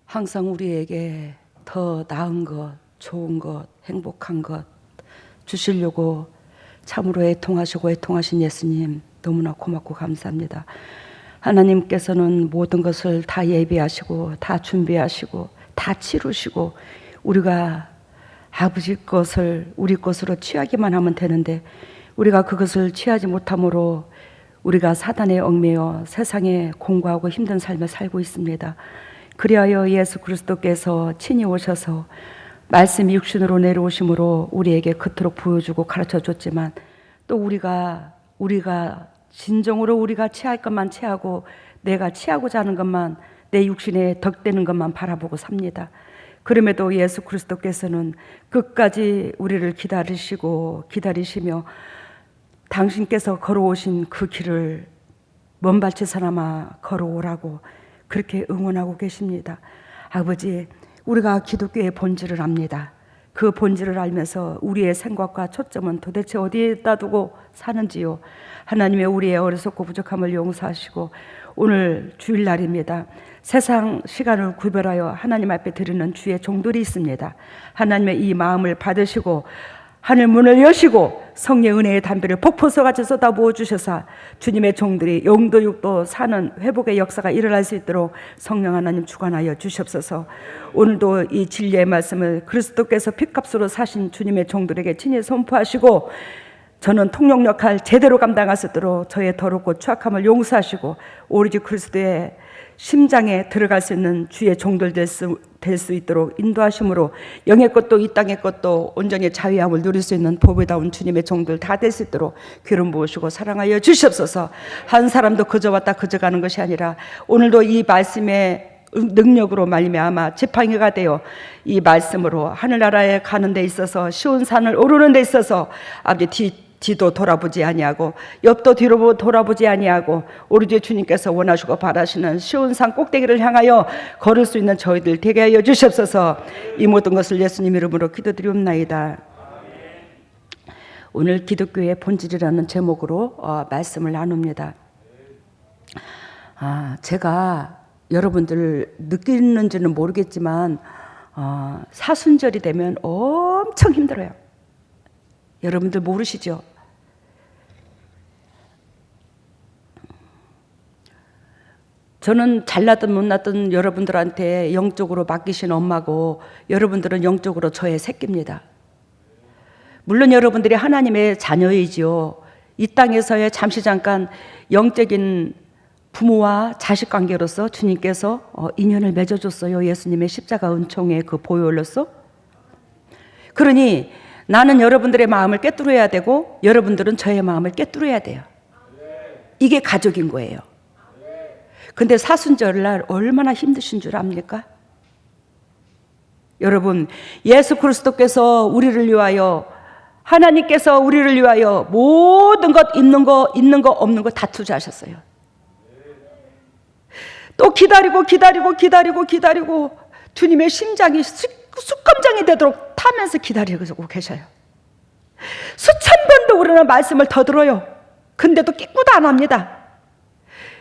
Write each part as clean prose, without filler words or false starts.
항상 우리에게 더 나은 것, 좋은 것, 행복한 것 주시려고 참으로 애통하신 예수님 너무나 고맙고 감사합니다. 하나님께서는 모든 것을 다 예비하시고 다 준비하시고 다 치루시고 우리가 아버지 것을 우리 것으로 취하기만 하면 되는데 우리가 그것을 취하지 못함으로 우리가 사단에 얽매여 세상에 공고하고 힘든 삶을 살고 있습니다. 그리하여 예수 그리스도께서 친히 오셔서 말씀이 육신으로 내려오심으로 우리에게 그토록 보여주고 가르쳐 줬지만 또 우리가 진정으로 우리가 취할 것만 취하고 내가 취하고자 하는 것만 내 육신에 덕되는 것만 바라보고 삽니다. 그럼에도 예수 그리스도께서는 끝까지 우리를 기다리시며 당신께서 걸어오신 그 길을 먼 발치사나마 걸어오라고 그렇게 응원하고 계십니다. 아버지, 우리가 기독교의 본질을 압니다. 그 본질을 알면서 우리의 생각과 초점은 도대체 어디에다 두고 사는지요. 하나님의 우리의 어리석고 부족함을 용서하시고 오늘 주일날입니다. 세상 시간을 구별하여 하나님 앞에 드리는 주의 종들이 있습니다. 하나님의 이 마음을 받으시고 하늘 문을 여시고 성령의 은혜의 담비를 폭포수같이 쏟아부어 주셔서 주님의 종들이 영도 육도 사는 회복의 역사가 일어날 수 있도록 성령 하나님 주관하여 주시옵소서. 오늘도 이 진리의 말씀을 그리스도께서 핏값으로 사신 주님의 종들에게 친히 선포하시고 저는 통역 역할 제대로 감당할 수 있도록 저의 더럽고 추악함을 용서하시고 오로지 그리스도의 심장에 들어갈 수 있는 주의 종들 될 수 있도록 인도하심으로 영의 것도 이 땅의 것도 온전히 자유함을 누릴 수 있는 보배다운 주님의 종들 다 될 수 있도록 기름 부으시고 사랑하여 주시옵소서. 한 사람도 그저 왔다 그저 가는 것이 아니라 오늘도 이 말씀의 능력으로 말미암아 지팡이가 되어 이 말씀으로 하늘나라에 가는 데 있어서 쉬운 산을 오르는 데 있어서 아버지 뒤도 돌아보지 아니하고 옆도 뒤로 돌아보지 아니하고 오로지 주님께서 원하시고 바라시는 쉬운 산 꼭대기를 향하여 걸을 수 있는 저희들 되게 하여 주시옵소서. 이 모든 것을 예수님 이름으로 기도드리옵나이다. 오늘 기독교의 본질이라는 제목으로 말씀을 나눕니다. 제가 여러분들 느끼는지는 모르겠지만 사순절이 되면 엄청 힘들어요. 여러분들 모르시죠? 저는 잘나든 못나든 여러분들한테 영적으로 맡기신 엄마고 여러분들은 영적으로 저의 새끼입니다. 물론 여러분들이 하나님의 자녀이지요. 이 땅에서의 잠시 잠깐 영적인 부모와 자식 관계로서 주님께서 인연을 맺어줬어요. 예수님의 십자가 은총의 그 보혈로서. 그러니 나는 여러분들의 마음을 꿰뚫어야 되고 여러분들은 저의 마음을 꿰뚫어야 돼요. 이게 가족인 거예요. 근데 사순절날 얼마나 힘드신 줄 압니까? 여러분, 예수 그리스도께서 우리를 위하여 하나님께서 우리를 위하여 모든 것 있는 거 없는 거 다 투자하셨어요. 또 기다리고 주님의 심장이 숯감장이 되도록 타면서 기다리고 계셔요. 수천 번도 우리는 말씀을 더 들어요. 근데도 끼꾸도 안 합니다.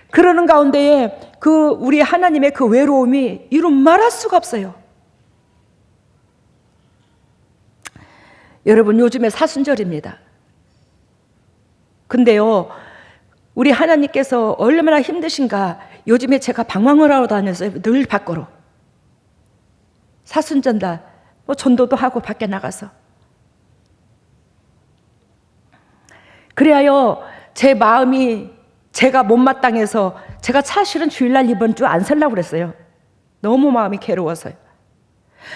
그러는 가운데에 그 우리 하나님의 그 외로움이 이루 말할 수가 없어요. 여러분, 요즘에 사순절입니다. 근데요, 우리 하나님께서 얼마나 힘드신가. 요즘에 제가 방황을 하러 다녔어요. 늘 밖으로. 사순절날 전도도 하고 밖에 나가서. 그래야 제 마음이 제가 못마땅해서 제가 사실은 주일날 이번 주 안 살려고 그랬어요. 너무 마음이 괴로워서요.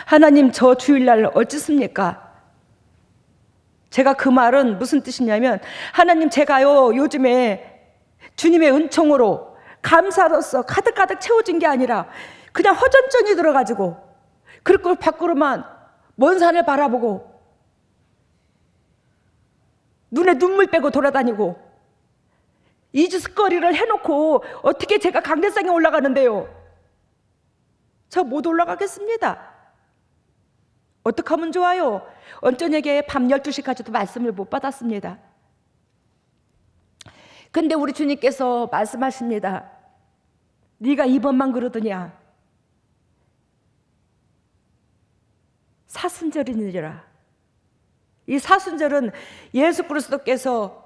하나님, 저 주일날 어찌습니까? 제가 그 말은 무슨 뜻이냐면 하나님, 제가요 요즘에 주님의 은총으로 감사로서 가득가득 채워진 게 아니라 그냥 허전증이 들어가지고 그리고 밖으로만 먼 산을 바라보고 눈에 눈물 빼고 돌아다니고 이주스거리를 해놓고 어떻게 제가 강대상에 올라가는데요? 저 못 올라가겠습니다. 어떻게 하면 좋아요? 언저녁에 밤 12시까지도 말씀을 못 받았습니다. 근데 우리 주님께서 말씀하십니다. 네가 이번만 그러더냐? 사순절이니라. 이 사순절은 예수 그리스도께서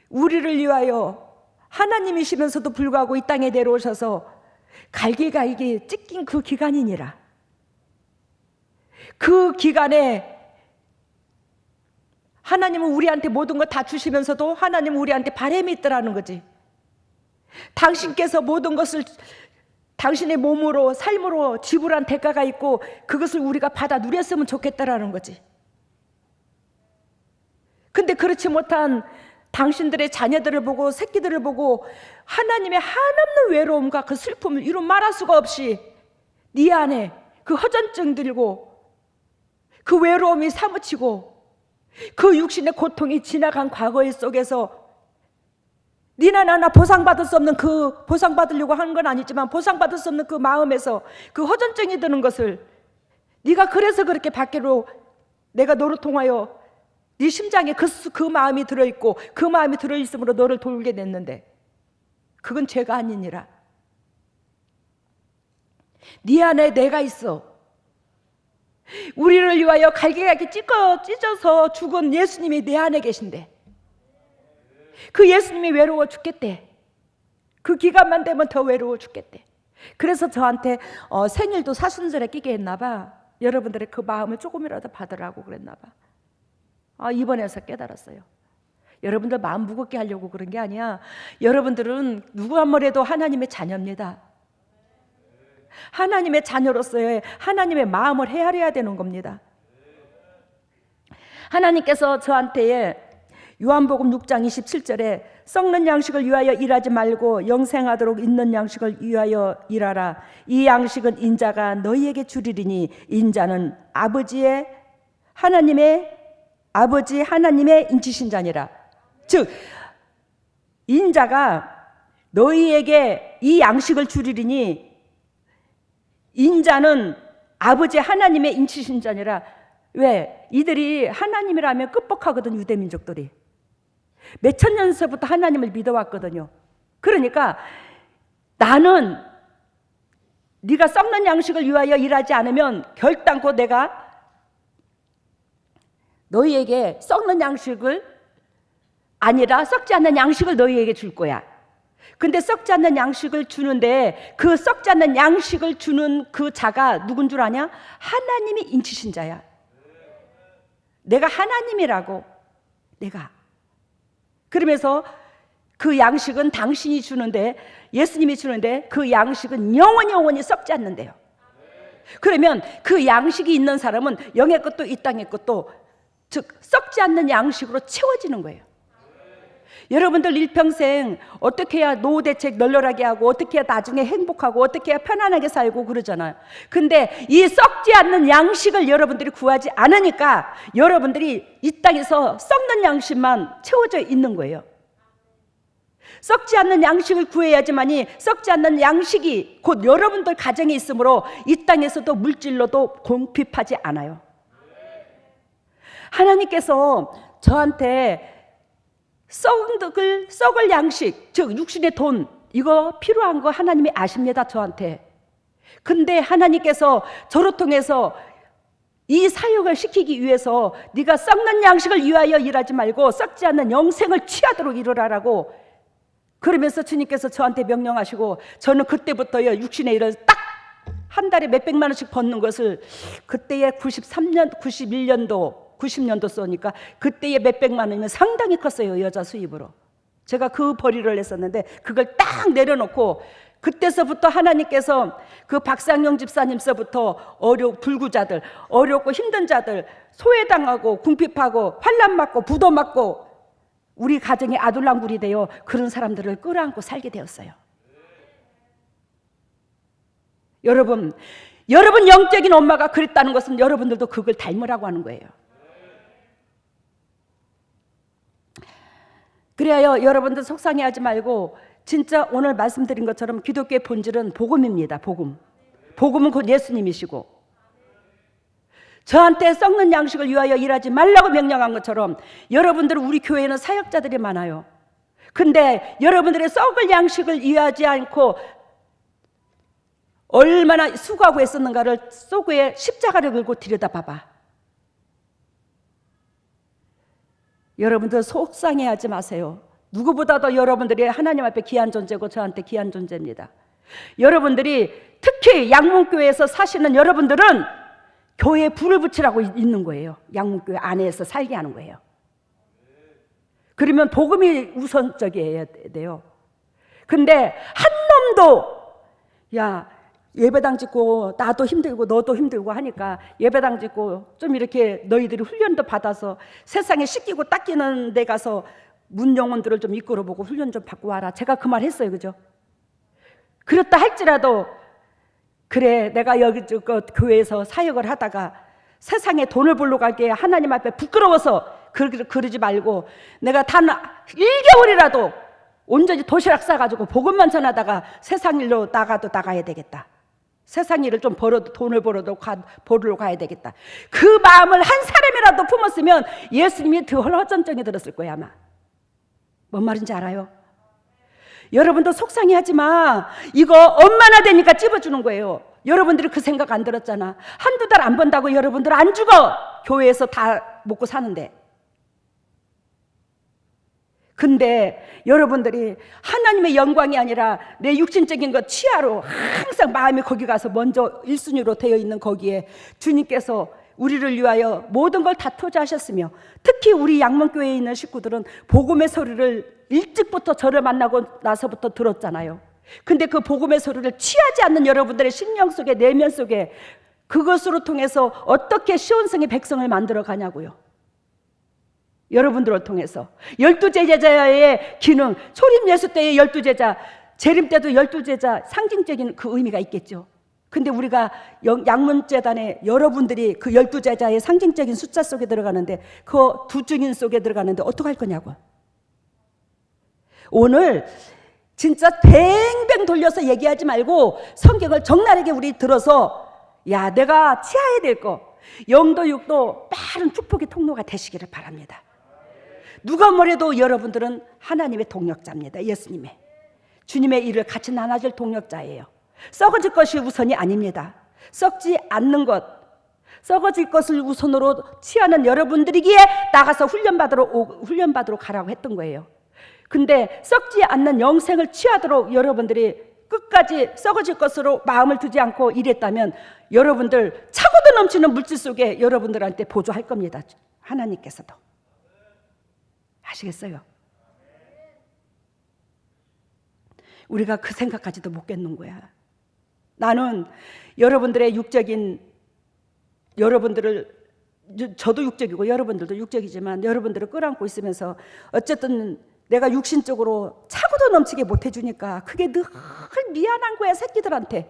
우리를 위하여 하나님이시면서도 불구하고 이 땅에 내려오셔서 갈기갈기 찢긴 그 기간이니라. 그 기간에 하나님은 우리한테 모든 걸 다 주시면서도 하나님은 우리한테 바람이 있더라는 거지. 당신께서 모든 것을 당신의 몸으로 삶으로 지불한 대가가 있고 그것을 우리가 받아 누렸으면 좋겠다라는 거지. 근데 그렇지 못한 당신들의 자녀들을 보고 새끼들을 보고 하나님의 한없는 외로움과 그 슬픔을 이루 말할 수가 없이 네 안에 그 허전증 들고 그 외로움이 사무치고 그 육신의 고통이 지나간 과거의 속에서 니나 나나 보상받을 수 없는 그 보상받으려고 하는 건 아니지만 보상받을 수 없는 그 마음에서 그 허전증이 드는 것을 네가 그래서 그렇게 밖으로 내가 너를 통하여 네 심장에 그 마음이 들어있고 그 마음이 들어있으므로 너를 돌게 됐는데 그건 죄가 아니니라. 네 안에 내가 있어. 우리를 위하여 갈기갈기 찢어서 죽은 예수님이 내 안에 계신데 그 예수님이 외로워 죽겠대. 그 기간만 되면 더 외로워 죽겠대. 그래서 저한테 생일도 사순절에 끼게 했나 봐. 여러분들의 그 마음을 조금이라도 받으라고 그랬나 봐. 이번에서 깨달았어요. 여러분들 마음 무겁게 하려고 그런 게 아니야. 여러분들은 누구나 뭐래도 하나님의 자녀입니다. 하나님의 자녀로서의 하나님의 마음을 헤아려야 되는 겁니다. 하나님께서 저한테 요한복음 6장 27절에 썩는 양식을 위하여 일하지 말고 영생하도록 있는 양식을 위하여 일하라. 이 양식은 인자가 너희에게 주리리니 인자는 아버지 하나님의 인치신 자니라. 즉 인자가 너희에게 이 양식을 주리리니 인자는 아버지 하나님의 인치신 자니라. 왜? 이들이 하나님이라면 끝복하거든. 유대민족들이 몇천 년서부터 하나님을 믿어왔거든요. 그러니까 나는 네가 썩는 양식을 위하여 일하지 않으면 결단코 내가 너희에게 썩는 양식을 아니라 썩지 않는 양식을 너희에게 줄 거야. 근데 썩지 않는 양식을 주는데 그 썩지 않는 양식을 주는 그 자가 누군 줄 아냐? 하나님이 인치신 자야. 내가 하나님이라고. 내가. 그러면서 그 양식은 당신이 주는데 예수님이 주는데 그 양식은 영원히 썩지 않는데요. 그러면 그 양식이 있는 사람은 영의 것도 이 땅의 것도 즉 썩지 않는 양식으로 채워지는 거예요. 여러분들 일평생 어떻게 해야 노후 대책 널널하게 하고 어떻게 해야 나중에 행복하고 어떻게 해야 편안하게 살고 그러잖아요. 근데 이 썩지 않는 양식을 여러분들이 구하지 않으니까 여러분들이 이 땅에서 썩는 양식만 채워져 있는 거예요. 썩지 않는 양식을 구해야지만이 썩지 않는 양식이 곧 여러분들 가정에 있으므로 이 땅에서도 물질로도 궁핍하지 않아요. 하나님께서 저한테 썩을 양식, 즉 육신의 돈 이거 필요한 거 하나님이 아십니다. 저한테. 근데 하나님께서 저를 통해서 이 사역을 시키기 위해서 네가 썩는 양식을 위하여 일하지 말고 썩지 않는 영생을 취하도록 일하라고 그러면서 주님께서 저한테 명령하시고 저는 그때부터요 육신의 일을 딱 한 달에 몇백만 원씩 버는 것을 그때에 90년도 쏘니까 그때의 몇백만 원이면 상당히 컸어요. 여자 수입으로. 제가 그 벌이를 했었는데 그걸 딱 내려놓고 그때서부터 하나님께서 그 박상영 집사님서부터 불구자들, 어렵고 힘든 자들, 소외당하고 궁핍하고 환난 맞고 부도 맞고 우리 가정에 아둘랑굴이 되어 그런 사람들을 끌어안고 살게 되었어요. 여러분 영적인 엄마가 그랬다는 것은 여러분들도 그걸 닮으라고 하는 거예요. 그래야 여러분들 속상해하지 말고 진짜 오늘 말씀드린 것처럼 기독교의 본질은 복음입니다. 복음은 곧 예수님이시고 저한테 썩는 양식을 위하여 일하지 말라고 명령한 것처럼 여러분들은 우리 교회에는 사역자들이 많아요. 근데 여러분들의 썩을 양식을 위하지 않고 얼마나 수고하고 애썼는가를 쏘고에 십자가를 걸고 들여다봐봐. 여러분들 속상해하지 마세요. 누구보다도 여러분들이 하나님 앞에 귀한 존재고 저한테 귀한 존재입니다. 여러분들이 특히 양문교회에서 사시는 여러분들은 교회에 불을 붙이라고 있는 거예요. 양문교회 안에서 살게 하는 거예요. 그러면 복음이 우선적이어야 돼요. 근데 한 놈도 야 예배당 짓고 나도 힘들고 너도 힘들고 하니까 예배당 짓고 좀 이렇게 너희들이 훈련도 받아서 세상에 씻기고 닦이는 데 가서 문영혼들을 좀 이끌어보고 훈련 좀 받고 와라. 제가 그 말 했어요. 그죠? 그렇다 할지라도 그래 내가 여기 교회에서 사역을 하다가 세상에 돈을 벌러 가게 하나님 앞에 부끄러워서 그러지 말고 내가 단 1개월이라도 온전히 도시락 싸가지고 복음만 전하다가 세상 일로 나가야 되겠다. 세상 일을 좀 벌어도 돈을 벌어도 보러 가야 되겠다. 그 마음을 한 사람이라도 품었으면 예수님이 더 허전증이 들었을 거예요 아마. 뭔 말인지 알아요? 여러분도 속상해하지 마. 이거 엄마나 되니까 찝어주는 거예요. 여러분들이 그 생각 안 들었잖아. 한두 달 안 번다고 여러분들 안 죽어. 교회에서 다 먹고 사는데. 근데 여러분들이 하나님의 영광이 아니라 내 육신적인 것 치아로 항상 마음이 거기 가서 먼저 1순위로 되어 있는 거기에 주님께서 우리를 위하여 모든 걸 다 투자하셨으며 특히 우리 양문교회에 있는 식구들은 복음의 소리를 일찍부터 저를 만나고 나서부터 들었잖아요. 근데 그 복음의 소리를 취하지 않는 여러분들의 심령 속에 내면 속에 그것으로 통해서 어떻게 시온성의 백성을 만들어 가냐고요. 여러분들을 통해서 12제자의 기능, 초림 예수 때의 12제자, 재림 때도 12제자 상징적인 그 의미가 있겠죠. 근데 우리가 양문재단에 여러분들이 그 12제자의 상징적인 숫자 속에 들어가는데 그 두 증인 속에 들어가는데 어떡할 거냐고. 오늘 진짜 뱅뱅 돌려서 얘기하지 말고 성경을 적나라하게 우리 들어서 야 내가 취해야 될 거 영도 육도 빠른 축복의 통로가 되시기를 바랍니다. 누가 뭐래도 여러분들은 하나님의 동력자입니다. 예수님의 주님의 일을 같이 나눠줄 동력자예요. 썩어질 것이 우선이 아닙니다. 썩지 않는 것, 썩어질 것을 우선으로 취하는 여러분들이기에 나가서 훈련받으러 가라고 했던 거예요. 근데 썩지 않는 영생을 취하도록 여러분들이 끝까지 썩어질 것으로 마음을 두지 않고 일했다면 여러분들 차고도 넘치는 물질 속에 여러분들한테 보조할 겁니다. 하나님께서도. 아시겠어요? 우리가 그 생각까지도 못 깼는 거야. 나는 여러분들의 육적인 여러분들을 저도 육적이고 여러분들도 육적이지만 여러분들을 끌어안고 있으면서 어쨌든 내가 육신적으로 차고도 넘치게 못 해주니까 그게 늘 미안한 거야. 새끼들한테.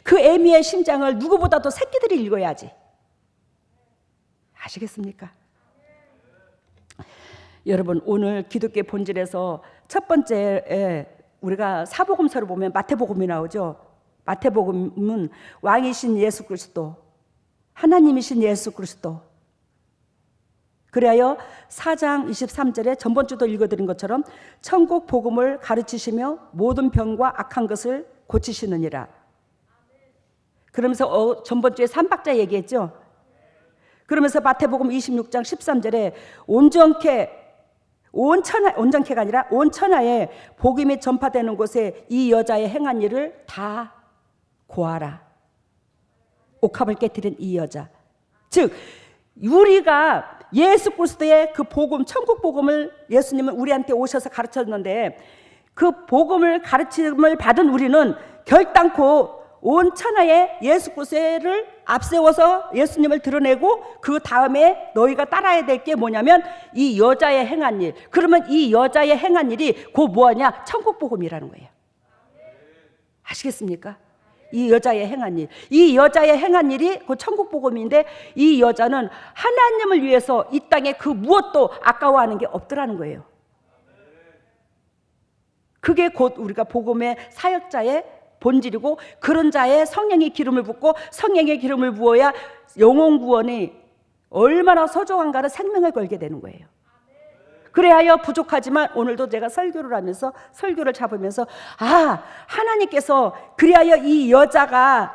그 애미의 심장을 누구보다도 새끼들이 읽어야지. 아시겠습니까? 여러분 오늘 기독교의 본질에서 첫 번째에 우리가 사복음서를 보면 마태복음이 나오죠. 마태복음은 왕이신 예수 그리스도, 하나님이신 예수 그리스도. 그래야 4장 23절에 전번 주도 읽어드린 것처럼 천국 복음을 가르치시며 모든 병과 악한 것을 고치시느니라. 그러면서 전번 주에 삼박자 얘기했죠. 그러면서 마태복음 26장 13절에 온전케가 아니라 온 천하에 복음이 전파되는 곳에 이 여자의 행한 일을 다 고하라. 옥합을 깨뜨린 이 여자. 즉 우리가 예수 그리스도의 그 복음, 천국 복음을 예수님은 우리한테 오셔서 가르쳤는데 그 복음을 가르침을 받은 우리는 결단코 온 천하에 예수 그리스도를 앞세워서 예수님을 드러내고 그 다음에 너희가 따라야 될 게 뭐냐면 이 여자의 행한 일. 그러면 이 여자의 행한 일이 그 뭐냐? 천국 복음이라는 거예요. 아시겠습니까? 이 여자의 행한 일. 이 여자의 행한 일이 그 천국 복음인데 이 여자는 하나님을 위해서 이 땅에 그 무엇도 아까워하는 게 없더라는 거예요. 그게 곧 우리가 복음의 사역자의 본질이고 그런 자의 성령의 기름을 붓고 성령의 기름을 부어야 영혼 구원이 얼마나 소중한가를 생명을 걸게 되는 거예요. 그래야 부족하지만 오늘도 제가 설교를 하면서 설교를 잡으면서 하나님께서 그래야 이 여자가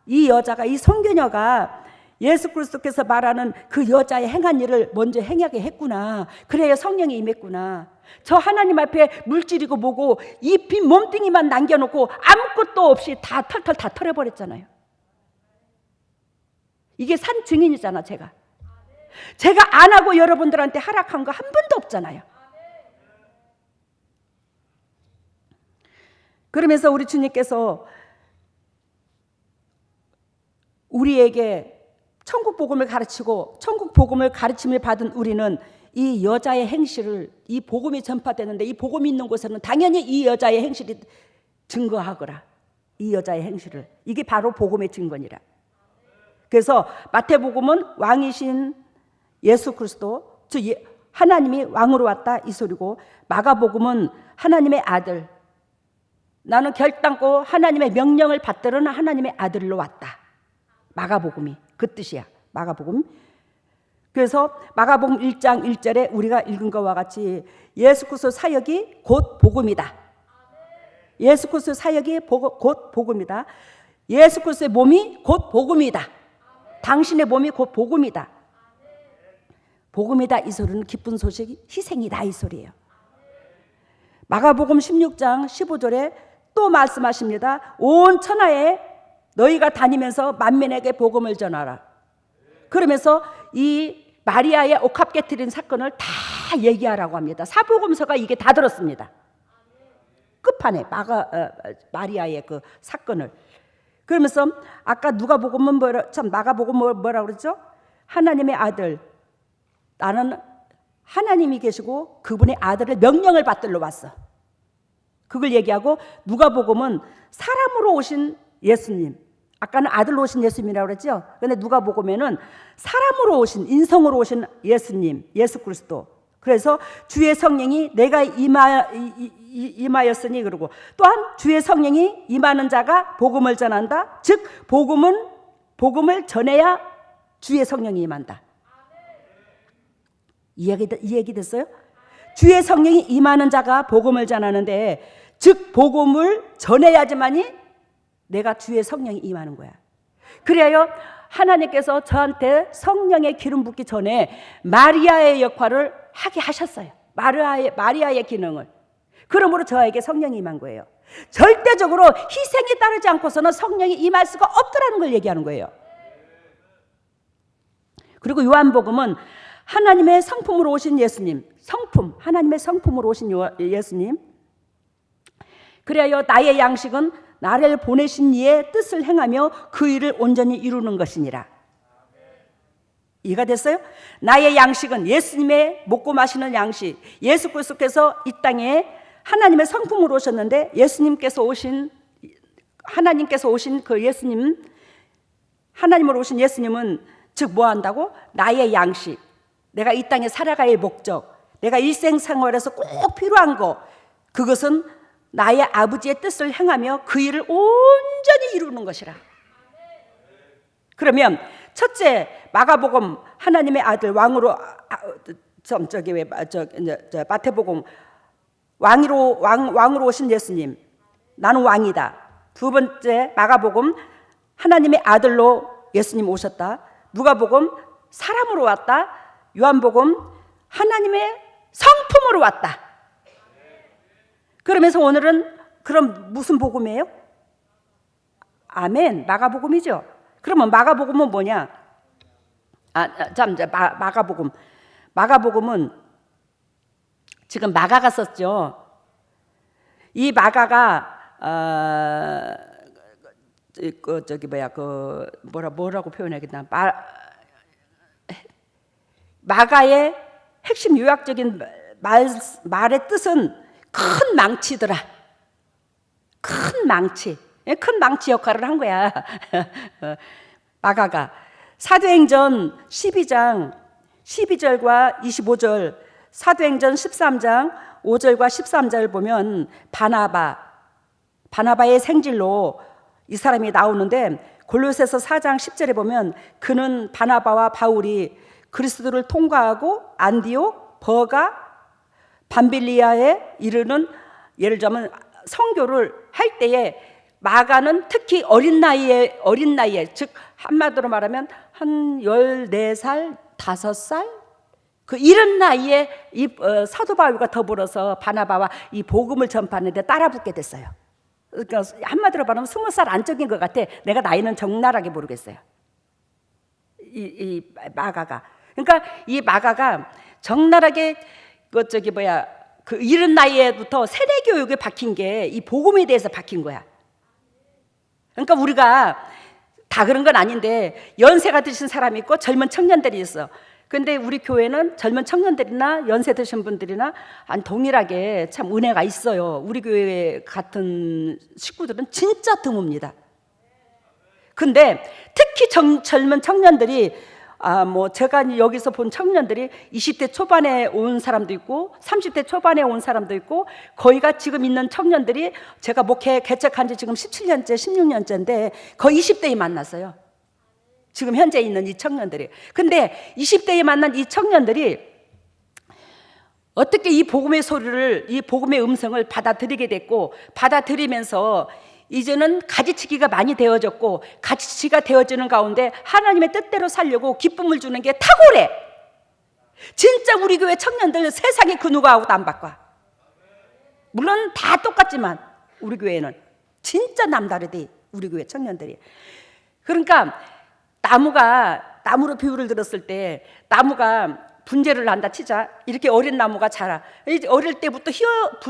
이 성교녀가 예수 그리스도께서 말하는 그 여자의 행한 일을 먼저 행하게 했구나. 그래야 성령이 임했구나. 저 하나님 앞에 물질이고 뭐고 이 빈 몸뚱이만 남겨놓고 아무것도 없이 다 털털 다 털어버렸잖아요. 이게 산 증인이잖아. 제가 안 하고 여러분들한테 하락한 거 한 번도 없잖아요. 그러면서 우리 주님께서 우리에게 천국 복음을 가르치고 천국 복음을 가르침을 받은 우리는 이 여자의 행실을, 이 복음이 전파되는데 이 복음이 있는 곳에는 당연히 이 여자의 행실이 증거하거라. 이 여자의 행실을. 이게 바로 복음의 증거니라. 그래서 마태복음은 왕이신 예수 그리스도, 즉 하나님이 왕으로 왔다 이 소리고, 마가복음은 하나님의 아들, 나는 결단코 하나님의 명령을 받들은 하나님의 아들로 왔다. 마가복음이 그 뜻이야. 마가복음. 그래서 마가복음 1장 1절에 우리가 읽은 것과 같이 예수 그리스도 사역이 곧 복음이다. 예수 그리스도 사역이 곧 복음이다. 예수 그리스도의 몸이 곧 복음이다. 당신의 몸이 곧 복음이다. 복음이다 이 소리는 기쁜 소식이 희생이다 이 소리예요. 마가복음 16장 15절에 또 말씀하십니다. 온 천하에 너희가 다니면서 만민에게 복음을 전하라. 그러면서 이 마리아의 옥합 깨트린 사건을 다 얘기하라고 합니다. 사복음서가 이게 다 들었습니다. 끝판에 마리아의 그 사건을. 그러면서 아까 누가복음은 마가복음은 뭐라고 그랬죠? 하나님의 아들, 나는 하나님이 계시고 그분의 아들을 명령을 받들러 왔어. 그걸 얘기하고, 누가복음은 사람으로 오신 예수님, 아까는 아들로 오신 예수님이라고 그랬죠. 그런데 누가복음에는 사람으로 오신, 인성으로 오신 예수님, 예수 그리스도. 그래서 주의 성령이 내가 임하였으니, 그러고 또한 주의 성령이 임하는 자가 복음을 전한다. 즉 복음을 전해야 주의 성령이 임한다. 이 얘기 됐어요? 주의 성령이 임하는 자가 복음을 전하는데, 즉 복음을 전해야지만이 내가 주의 성령이 임하는 거야. 그래요 하나님께서 저한테 성령의 기름 붓기 전에 마리아의 역할을 하게 하셨어요. 마리아의 기능을. 그러므로 저에게 성령이 임한 거예요. 절대적으로 희생이 따르지 않고서는 성령이 임할 수가 없더라는 걸 얘기하는 거예요. 그리고 요한복음은 하나님의 성품으로 오신 예수님, 성품, 하나님의 성품으로 오신 예수님. 그래야 나의 양식은 나를 보내신 이의 뜻을 행하며 그 일을 온전히 이루는 것이니라. 이해가 됐어요? 나의 양식은 예수님의 먹고 마시는 양식. 예수 그리스도께서 이 땅에 하나님의 성품으로 오셨는데, 하나님께서 오신 그 예수님, 하나님으로 오신 예수님은 즉 뭐 한다고? 나의 양식, 내가 이 땅에 살아가야 목적, 내가 일생생활에서 꼭 필요한 거, 그것은 나의 아버지의 뜻을 행하며 그 일을 온전히 이루는 것이라. 그러면 첫째, 마가복음 하나님의 아들 왕으로, 마태복음 왕으로 오신 예수님, 나는 왕이다. 두 번째, 마가복음 하나님의 아들로 예수님 오셨다. 누가복음 사람으로 왔다. 요한복음 하나님의 성품으로 왔다. 그러면서 오늘은 그럼 무슨 복음이에요? 아멘, 마가복음이죠. 그러면 마가복음은 뭐냐? 마가복음은 지금 마가가 썼죠. 이 마가가 뭐라고 표현하겠나? 마가의 핵심 요약적인 말의 뜻은 큰 망치더라. 큰 망치 역할을 한 거야. 마가가 사도행전 12장 12절과 25절, 사도행전 13장 5절과 13절 보면 바나바의 생질로 이 사람이 나오는데, 골로새서 4장 10절에 보면 그는 바나바와 바울이 그리스도를 통과하고 안디옥, 버가, 밤빌리아에 이르는, 예를 들자면 선교를 할 때에 마가는 특히 어린 나이에 즉 한마디로 말하면 한 14살, 5살 그 이런 나이에 이 사도 바울과 더불어서 바나바와 이 복음을 전파하는데 따라붙게 됐어요. 그러니까 한마디로 말하면 20살 안쪽인 것 같아. 내가 나이는 적나라하게 모르겠어요. 이 마가가. 그러니까 이 마가가 적나라하게 그 이른 나이에부터 세례 교육에 박힌 게 이 복음에 대해서 박힌 거야. 그러니까 우리가 다 그런 건 아닌데 연세가 드신 사람이 있고 젊은 청년들이 있어. 근데 우리 교회는 젊은 청년들이나 연세 드신 분들이나 동일하게 참 은혜가 있어요. 우리 교회 같은 식구들은 진짜 드뭅니다. 근데 특히 젊은 청년들이 제가 여기서 본 청년들이 20대 초반에 온 사람도 있고 30대 초반에 온 사람도 있고 거의가 지금 있는 청년들이 제가 목회 개척한 지 지금 17년째 16년째인데 거의 20대에 만났어요. 지금 현재 있는 이 청년들이. 근데 20대에 만난 이 청년들이 어떻게 이 복음의 소리를, 이 복음의 음성을 받아들이게 됐고, 받아들이면서 이제는 가지치기가 많이 되어졌고, 가지치기가 되어지는 가운데 하나님의 뜻대로 살려고 기쁨을 주는 게 탁월해. 진짜 우리 교회 청년들 세상에 그 누구하고도 안 바꿔. 물론 다 똑같지만 우리 교회는 진짜 남다르대. 우리 교회 청년들이. 그러니까 나무로 비유를 들었을 때 나무가 분재를 한다 치자. 이렇게 어린 나무가 자라. 어릴 때부터 희어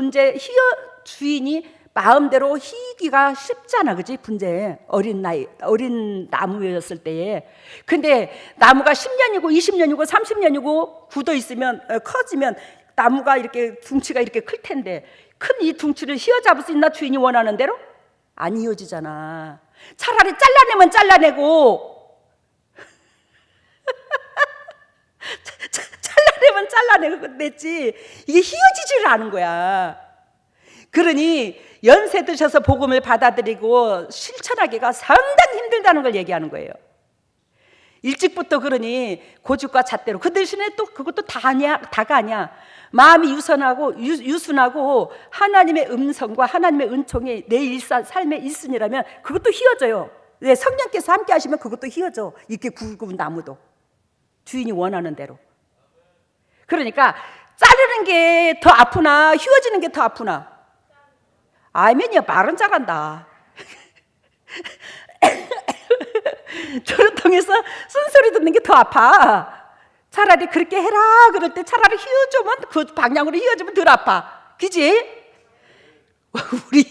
주인이 마음대로 희기가 쉽잖아, 그지? 분재 어린 나무였을 때에. 근데 나무가 10년이고 20년이고 30년이고 굳어 있으면 커지면 나무가 이렇게 둥치가 이렇게 클 텐데 큰 이 둥치를 휘어잡을 수 있나? 주인이 원하는 대로 안 이어지잖아. 차라리 잘라내면 잘라내고 잘라내고 냈지 이게 휘어지지를 않은 거야. 그러니 연세 드셔서 복음을 받아들이고 실천하기가 상당히 힘들다는 걸 얘기하는 거예요. 일찍부터 그러니 고집과 잣대로 그 대신에 또 그것도 다가 아니야. 마음이 유순하고 하나님의 음성과 하나님의 은총이 내 삶의 일순이라면 그것도 휘어져요. 네, 성령께서 함께 하시면 그것도 휘어져. 이렇게 굵은 나무도 주인이 원하는 대로. 그러니까 자르는 게 더 아프나 휘어지는 게 더 아프나? 아멘이야. 말은 잘한다. 저를 통해서 쓴소리 듣는 게 더 아파. 차라리 그렇게 해라 그럴 때 차라리 휘어주면 그 방향으로 휘어주면 덜 아파. 그지? 우리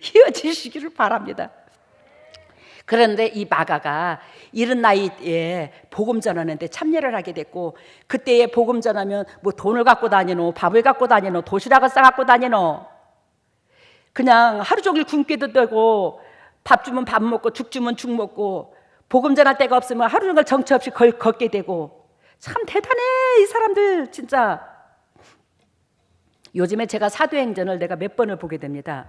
휘어지시기를 바랍니다. 그런데 이 마가가 이른 나이에 복음 전하는데 참여를 하게 됐고, 그때에 복음 전하면 뭐 돈을 갖고 다니노, 밥을 갖고 다니노, 도시락을 싸갖고 다니노, 그냥 하루 종일 굶게도 되고 밥 주면 밥 먹고 죽 주면 죽 먹고 복음 전할 데가 없으면 하루 종일 정처 없이 걷게 되고. 참 대단해 이 사람들 진짜. 요즘에 제가 사도행전을 내가 몇 번을 보게 됩니다.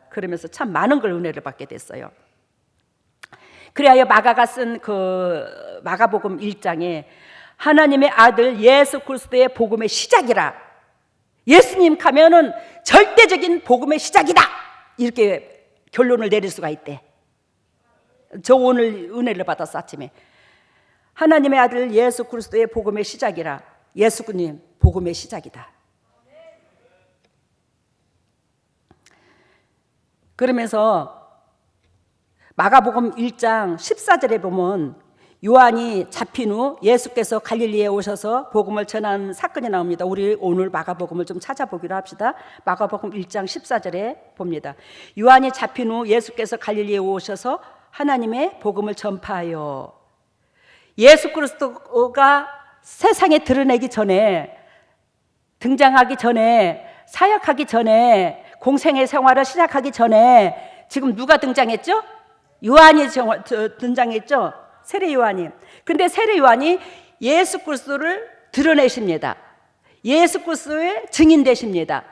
그러면서 참 많은 걸 은혜를 받게 됐어요. 그래야 마가가 쓴 그 마가복음 1장에 하나님의 아들 예수 그리스도의 복음의 시작이라, 예수님 가면은 절대적인 복음의 시작이다, 이렇게 결론을 내릴 수가 있대. 저 오늘 은혜를 받았어. 아침에 하나님의 아들 예수 그리스도의 복음의 시작이라, 예수님 복음의 시작이다. 그러면서 마가복음 1장 14절에 보면 요한이 잡힌 후 예수께서 갈릴리에 오셔서 복음을 전하는 사건이 나옵니다. 우리 오늘 마가복음을 좀 찾아보기로 합시다. 마가복음 1장 14절에 봅니다. 요한이 잡힌 후 예수께서 갈릴리에 오셔서 하나님의 복음을 전파하여. 예수 그리스도가 세상에 드러내기 전에, 등장하기 전에, 사역하기 전에, 공생의 생활을 시작하기 전에 지금 누가 등장했죠? 요한이 등장했죠. 세례 요한이. 근데 세례 요한이 예수 그리스도를 드러내십니다. 예수 그리스도의 증인 되십니다.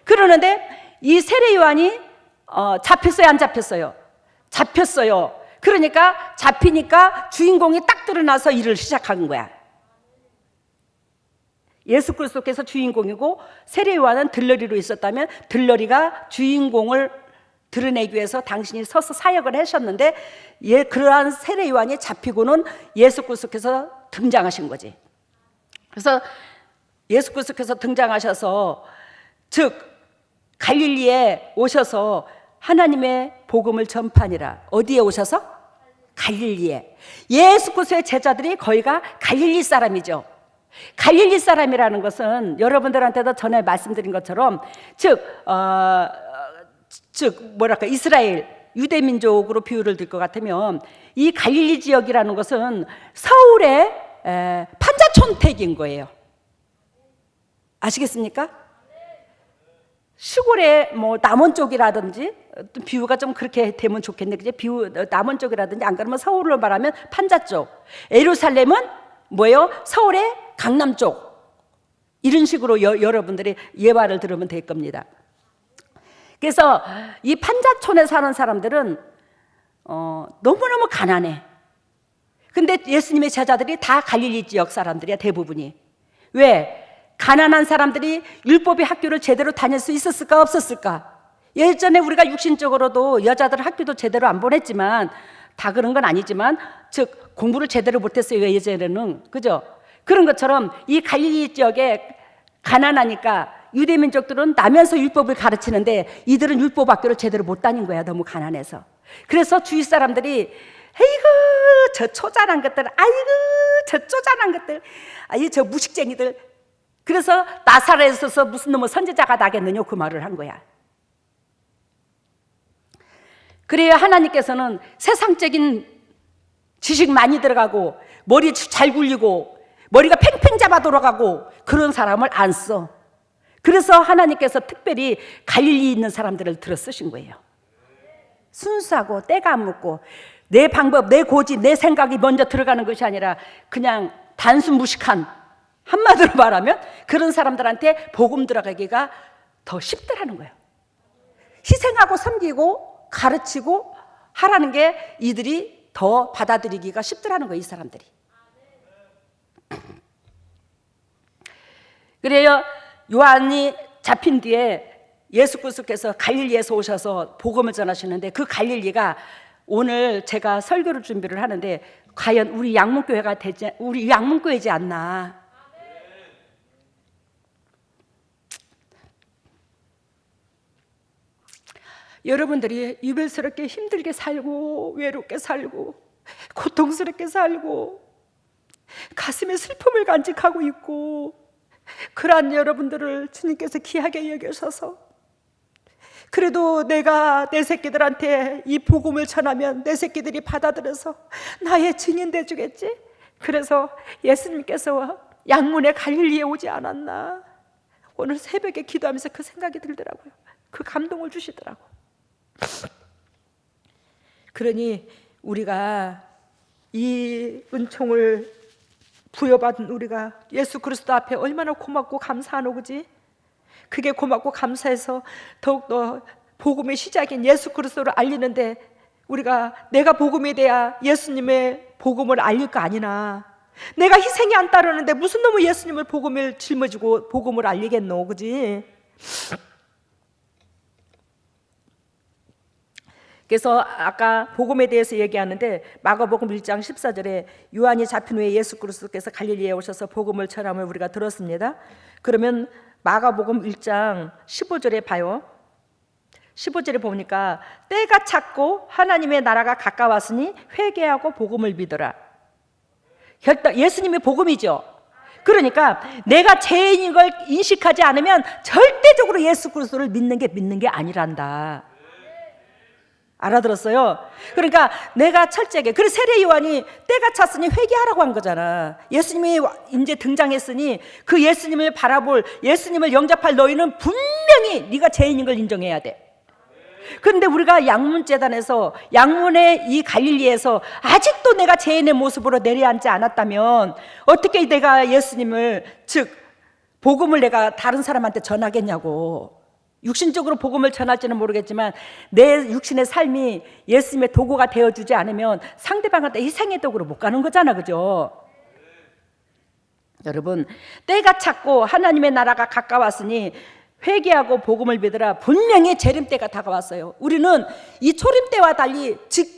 그러는데 이 세례 요한이 잡혔어요, 안 잡혔어요? 잡혔어요. 그러니까 잡히니까 주인공이 딱 드러나서 일을 시작한 거야. 예수 그리스도께서 주인공이고 세례 요한은 들러리로 있었다면 들러리가 주인공을 드러내기 위해서 당신이 서서 사역을 하셨는데 그러한 세례 요한이 잡히고는 예수 그리스도께서 등장하신 거지. 그래서 예수 그리스도께서 등장하셔서 즉 갈릴리에 오셔서 하나님의 복음을 전파하니라. 어디에 오셔서? 갈릴리에. 예수 그리스도의 제자들이 거의가 갈릴리 사람이죠. 갈릴리 사람이라는 것은 여러분들한테도 전에 말씀드린 것처럼 이스라엘 유대 민족으로 비유를 들 것 같으면 이 갈릴리 지역이라는 것은 서울의 판자촌택인 거예요. 아시겠습니까? 시골의 뭐 남원 쪽이라든지 비유가 좀 그렇게 되면 좋겠네. 그죠? 남원 쪽이라든지 안 그러면 서울로 말하면 판자 쪽. 예루살렘은 뭐예요? 서울의 강남 쪽. 이런 식으로 여러분들이 예화를 들으면 될 겁니다. 그래서 이 판자촌에 사는 사람들은 너무너무 가난해. 근데 예수님의 제자들이 다 갈릴리 지역 사람들이야, 대부분이. 왜? 가난한 사람들이 율법의 학교를 제대로 다닐 수 있었을까 없었을까? 예전에 우리가 육신적으로도 여자들 학교도 제대로 안 보냈지만, 다 그런 건 아니지만, 즉 공부를 제대로 못했어요, 예전에는. 그죠? 그런 것처럼 이 갈릴리 지역에 가난하니까 유대 민족들은 나면서 율법을 가르치는데 이들은 율법 학교를 제대로 못 다닌 거야, 너무 가난해서. 그래서 주위 사람들이 아이고 저 초잔한 것들, 아이고 저 쪼잔한 것들, 아이 저 무식쟁이들. 그래서 나사렛에서 무슨 놈의 선지자가 나겠느냐 그 말을 한 거야. 그래야 하나님께서는 세상적인 지식 많이 들어가고 머리 잘 굴리고 머리가 팽팽 잡아 돌아가고 그런 사람을 안 써. 그래서 하나님께서 특별히 갈릴리 있는 사람들을 들어 쓰신 거예요. 순수하고 때가 안 묻고 내 방법, 내 고집, 내 생각이 먼저 들어가는 것이 아니라 그냥 단순 무식한, 한마디로 말하면 그런 사람들한테 복음 들어가기가 더 쉽더라는 거예요. 희생하고 섬기고 가르치고 하라는 게 이들이 더 받아들이기가 쉽더라는 거예요, 이 사람들이. 그래요, 요한이 잡힌 뒤에 예수 그리스도께서 갈릴리에서 오셔서 복음을 전하시는데 그 갈릴리가 오늘 제가 설교를 준비를 하는데 과연 우리 양문교회지 않나. 여러분들이 유별스럽게 힘들게 살고 외롭게 살고 고통스럽게 살고 가슴에 슬픔을 간직하고 있고 그러한 여러분들을 주님께서 귀하게 여겨셔서 그래도 내가 내 새끼들한테 이 복음을 전하면 내 새끼들이 받아들여서 나의 증인 돼 주겠지? 그래서 예수님께서 양문의 갈릴리에 오지 않았나? 오늘 새벽에 기도하면서 그 생각이 들더라고요. 그 감동을 주시더라고. 그러니 우리가 이 은총을 부여받은 우리가 예수 그리스도 앞에 얼마나 고맙고 감사하노, 그지? 그게 고맙고 감사해서 더욱더 복음의 시작인 예수 그리스도를 알리는데 우리가 내가 복음이 돼야 예수님의 복음을 알릴 거 아니나. 내가 희생이 안 따르는데 무슨 놈의 예수님을 복음을 짊어지고 복음을 알리겠노, 그지? 그래서 아까 복음에 대해서 얘기하는데 마가복음 1장 14절에 요한이 잡힌 후에 예수 그리스도께서 갈릴리에 오셔서 복음을 전함을 우리가 들었습니다. 그러면 마가복음 1장 15절에 봐요. 15절에 보니까 때가 찼고 하나님의 나라가 가까웠으니 회개하고 복음을 믿어라. 예수님의 복음이죠. 그러니까 내가 죄인인 걸 인식하지 않으면 절대적으로 예수 그리스도를 믿는 게 아니란다. 알아들었어요? 그러니까 내가 철저하게, 그래서 세례 요한이 때가 찼으니 회개하라고 한 거잖아. 예수님이 이제 등장했으니 그 예수님을 바라볼, 예수님을 영접할 너희는 분명히 네가 죄인인 걸 인정해야 돼. 그런데 우리가 양문재단에서, 양문의 이 갈릴리에서 아직도 내가 죄인의 모습으로 내려앉지 않았다면 어떻게 내가 예수님을, 즉 복음을 내가 다른 사람한테 전하겠냐고. 육신적으로 복음을 전할지는 모르겠지만 내 육신의 삶이 예수님의 도구가 되어주지 않으면 상대방한테 희생의 도구로 못 가는 거잖아, 그죠? 여러분, 때가 찼고 하나님의 나라가 가까웠으니 회개하고 복음을 믿으라. 분명히 재림 때가 다가왔어요. 우리는 이 초림 때와 달리, 즉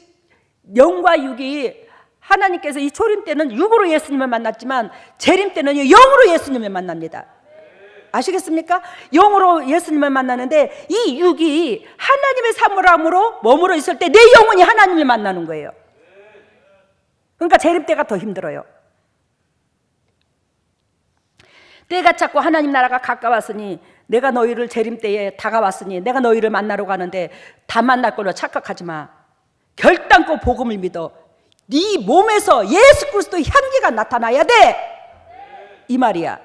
영과 육이, 하나님께서 이 초림 때는 육으로 예수님을 만났지만 재림 때는 영으로 예수님을 만납니다. 아시겠습니까? 영으로 예수님을 만나는데 이 육이 하나님의 사물함으로 머물러 있을 때 내 영혼이 하나님을 만나는 거예요. 그러니까 재림 때가 더 힘들어요. 때가 찼고 하나님 나라가 가까웠으니 내가 너희를 재림 때에 다가왔으니 내가 너희를 만나러 가는데 다 만날 걸로 착각하지 마. 결단코 복음을 믿어. 네 몸에서 예수 그리스도의 향기가 나타나야 돼, 이 말이야.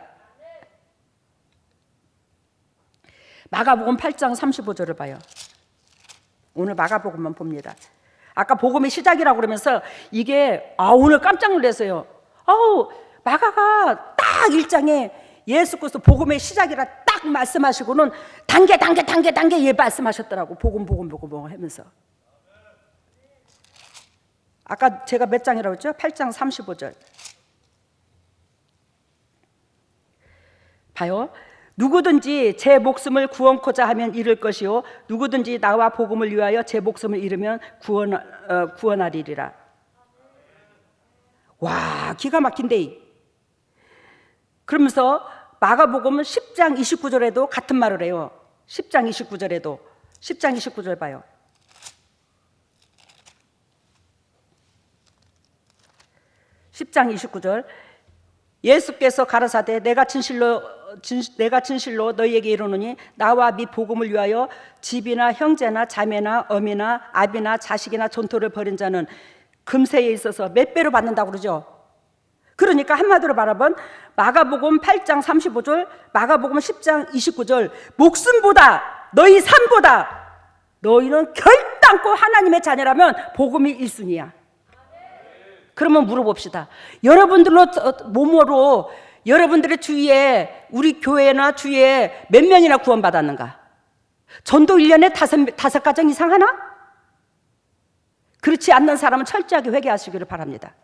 마가복음 8장 35절을 봐요. 오늘 마가복음만 봅니다. 아까 복음의 시작이라고 그러면서 이게 오늘 깜짝 놀랐어요. 마가가 딱 1장에 예수 그리스도 복음의 시작이라 딱 말씀하시고는 단계 예 말씀하셨더라고. 복음 하면서. 아까 제가 몇 장이라고 했죠? 8장 35절. 봐요. 누구든지 제 목숨을 구원코자 하면 잃을 것이요 누구든지 나와 복음을 위하여 제 목숨을 잃으면 구원하리라. 와, 기가 막힌데. 그러면서 마가복음 10장 29절에도 같은 말을 해요. 10장 29절 봐요. 예수께서 가라사대 내가 진실로 너희에게 이르노니 나와 네 복음을 위하여 집이나 형제나 자매나 어미나 아비나 자식이나 전토를 벌인 자는 금세에 있어서 몇 배로 받는다고 그러죠. 그러니까 한마디로 말하면 마가복음 8장 35절, 마가복음 10장 29절, 목숨보다 너희 삶보다 너희는 결단코 하나님의 자녀라면 복음이 1순위야. 그러면 물어봅시다. 여러분들로 몸으로 여러분들의 주위에, 우리 교회나 주위에 몇 명이나 구원받았는가? 전도 1년에 다섯 가정 이상 하나? 그렇지 않는 사람은 철저하게 회개하시기를 바랍니다.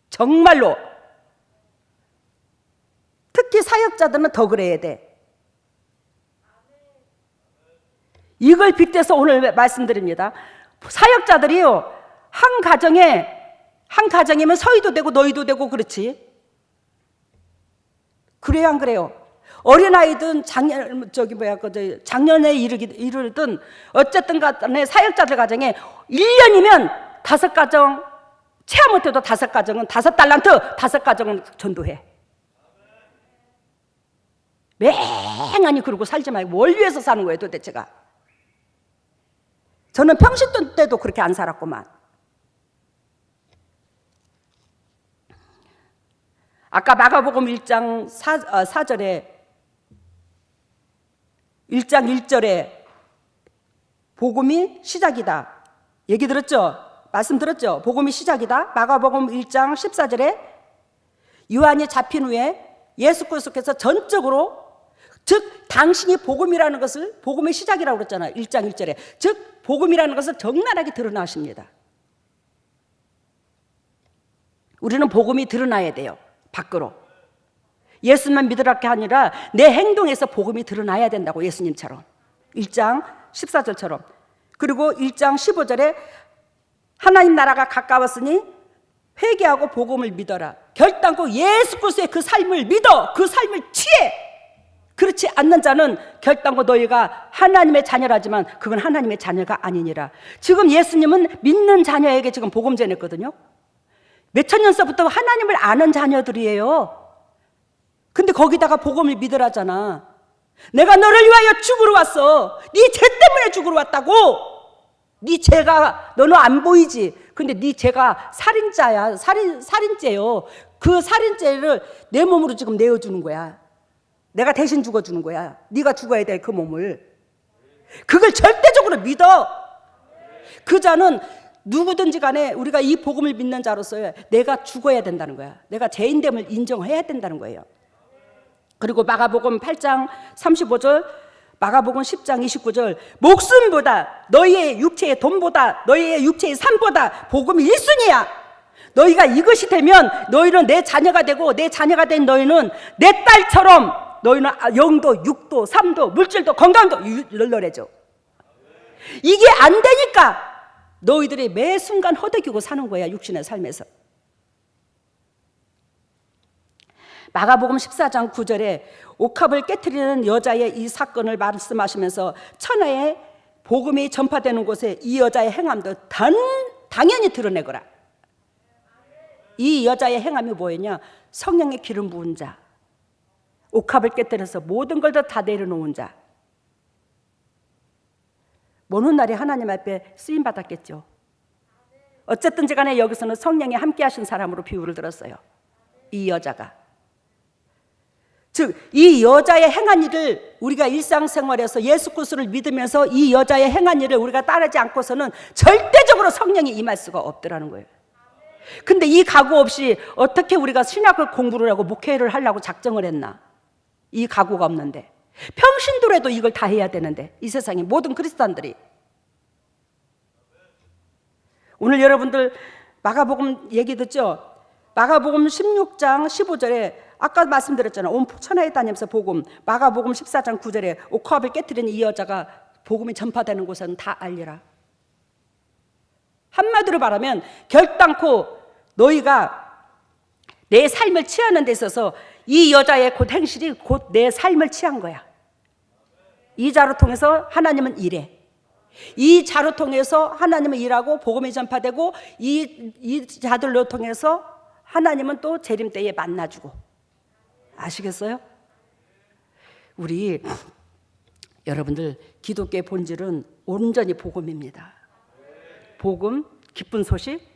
정말로. 특히 사역자들은 더 그래야 돼. 이걸 빗대서 오늘 말씀드립니다. 사역자들이요, 한 가정이면 서희도 되고 너희도 되고 그렇지. 그래요, 안 그래요? 어린아이든 작년에 이르든 어쨌든 간에 사역자들 가정에 1년이면 5가정, 채 못해도 5가정은 5달란트, 5가정은 전도해. 맹하니 그러고 살지 말고 뭘 위해서 사는 거예요 도대체가? 저는 평신 때도 그렇게 안 살았구만. 아까 마가복음 1장 4절에 1장 1절에 복음이 시작이다 얘기 들었죠? 말씀 들었죠? 복음이 시작이다. 마가복음 1장 14절에 요한이 잡힌 후에 예수 그리스도께서 전적으로, 즉 당신이 복음이라는 것을, 복음의 시작이라고 그랬잖아요. 1장 1절에 즉 복음이라는 것을 적나라하게 드러나십니다. 우리는 복음이 드러나야 돼요. 밖으로. 예수만 믿으라 게 아니라 내 행동에서 복음이 드러나야 된다고, 예수님처럼. 1장 14절처럼. 그리고 1장 15절에 하나님 나라가 가까웠으니 회개하고 복음을 믿어라. 결단코 예수 그리스도의 그 삶을 믿어. 그 삶을 취해. 그렇지 않는 자는 결단코 너희가 하나님의 자녀라지만 그건 하나님의 자녀가 아니니라. 지금 예수님은 믿는 자녀에게 지금 복음 전했거든요. 몇천 년서부터 하나님을 아는 자녀들이에요. 근데 거기다가 복음을 믿으라잖아. 내가 너를 위하여 죽으러 왔어. 네 죄 때문에 죽으러 왔다고. 네 죄가 너는 안 보이지. 근데 네 죄가 살인자야. 살인죄요. 그 살인죄를 내 몸으로 지금 내어주는 거야. 내가 대신 죽어주는 거야. 네가 죽어야 돼, 그 몸을. 그걸 절대적으로 믿어. 그 자는 누구든지 간에 우리가 이 복음을 믿는 자로서 내가 죽어야 된다는 거야. 내가 죄인됨을 인정해야 된다는 거예요. 그리고 마가복음 8장 35절, 마가복음 10장 29절, 목숨보다, 너희의 육체의 돈보다, 너희의 육체의 삶보다 복음이 1순위야. 너희가 이것이 되면 너희는 내 자녀가 되고, 내 자녀가 된 너희는 내 딸처럼 너희는 영도, 육도, 삼도, 물질도, 건강도 널널해져. 이게 안 되니까 너희들이 매 순간 허덕이고 사는 거야, 육신의 삶에서. 마가복음 14장 9절에 옥합을 깨트리는 여자의 이 사건을 말씀하시면서 천하에 복음이 전파되는 곳에 이 여자의 행함도 당연히 드러내거라. 이 여자의 행함이 뭐였냐? 성령의 기름 부은 자, 옥합을 깨뜨려서 모든 걸 다 내려놓은 자. 먼 훗날에 하나님 앞에 쓰임 받았겠죠. 어쨌든지 간에 여기서는 성령이 함께 하신 사람으로 비유를 들었어요. 이 여자가. 즉, 이 여자의 행한 일을 우리가 일상생활에서 예수 그리스도를 믿으면서 이 여자의 행한 일을 우리가 따르지 않고서는 절대적으로 성령이 임할 수가 없더라는 거예요. 근데 이 각오 없이 어떻게 우리가 신학을 공부를 하고 목회를 하려고 작정을 했나? 이 각오가 없는데, 평신도라도 이걸 다 해야 되는데, 이 세상의 모든 그리스도인들이. 오늘 여러분들 마가복음 얘기 듣죠? 마가복음 16장 15절에 아까 말씀드렸잖아요. 온 천하에 다니면서 복음. 마가복음 14장 9절에 옥합을 깨트린 이 여자가 복음이 전파되는 곳은 다 알리라. 한마디로 말하면 결단코 너희가 내 삶을 취하는 데 있어서 이 여자의 곧 행실이 곧 내 삶을 취한 거야. 이 자로 통해서 하나님은 일해. 이 자로 통해서 하나님은 일하고 복음이 전파되고 이 자들로 통해서 하나님은 또 재림 때에 만나주고. 아시겠어요? 우리 여러분들 기독교의 본질은 온전히 복음입니다. 복음, 기쁜 소식.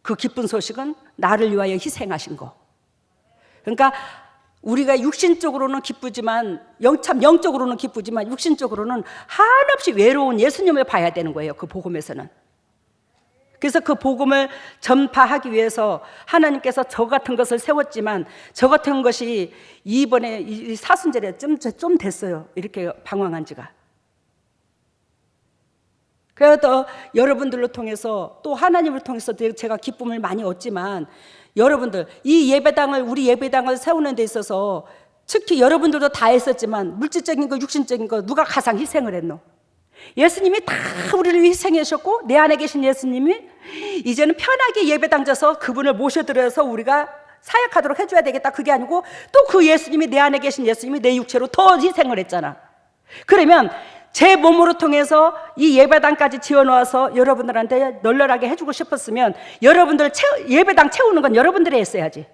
그 기쁜 소식은 나를 위하여 희생하신 거. 그러니까 우리가 육신적으로는 기쁘지만 참 영적으로는 기쁘지만 육신적으로는 한없이 외로운 예수님을 봐야 되는 거예요. 그 복음에서는. 그래서 그 복음을 전파하기 위해서 하나님께서 저 같은 것을 세웠지만 저 같은 것이 이번에 이 사순절에 좀 됐어요. 이렇게 방황한 지가. 그래서 여러분들로 통해서 또 하나님을 통해서 제가 기쁨을 많이 얻지만 여러분들 이 예배당을 우리 예배당을 세우는 데 있어서 특히 여러분들도 다 했었지만 물질적인 거 육신적인 거 누가 가장 희생을 했노? 예수님이 다 우리를 희생해 주셨고 내 안에 계신 예수님이 이제는 편하게 예배당 져서 그분을 모셔드려서 우리가 사역하도록 해줘야 되겠다. 그게 아니고 또 그 예수님이 내 안에 계신 예수님이 내 육체로 더 희생을 했잖아. 그러면 제 몸으로 통해서 이 예배당까지 지어놓아서 여러분들한테 널널하게 해주고 싶었으면 여러분들 예배당 채우는 건 여러분들이 했어야지.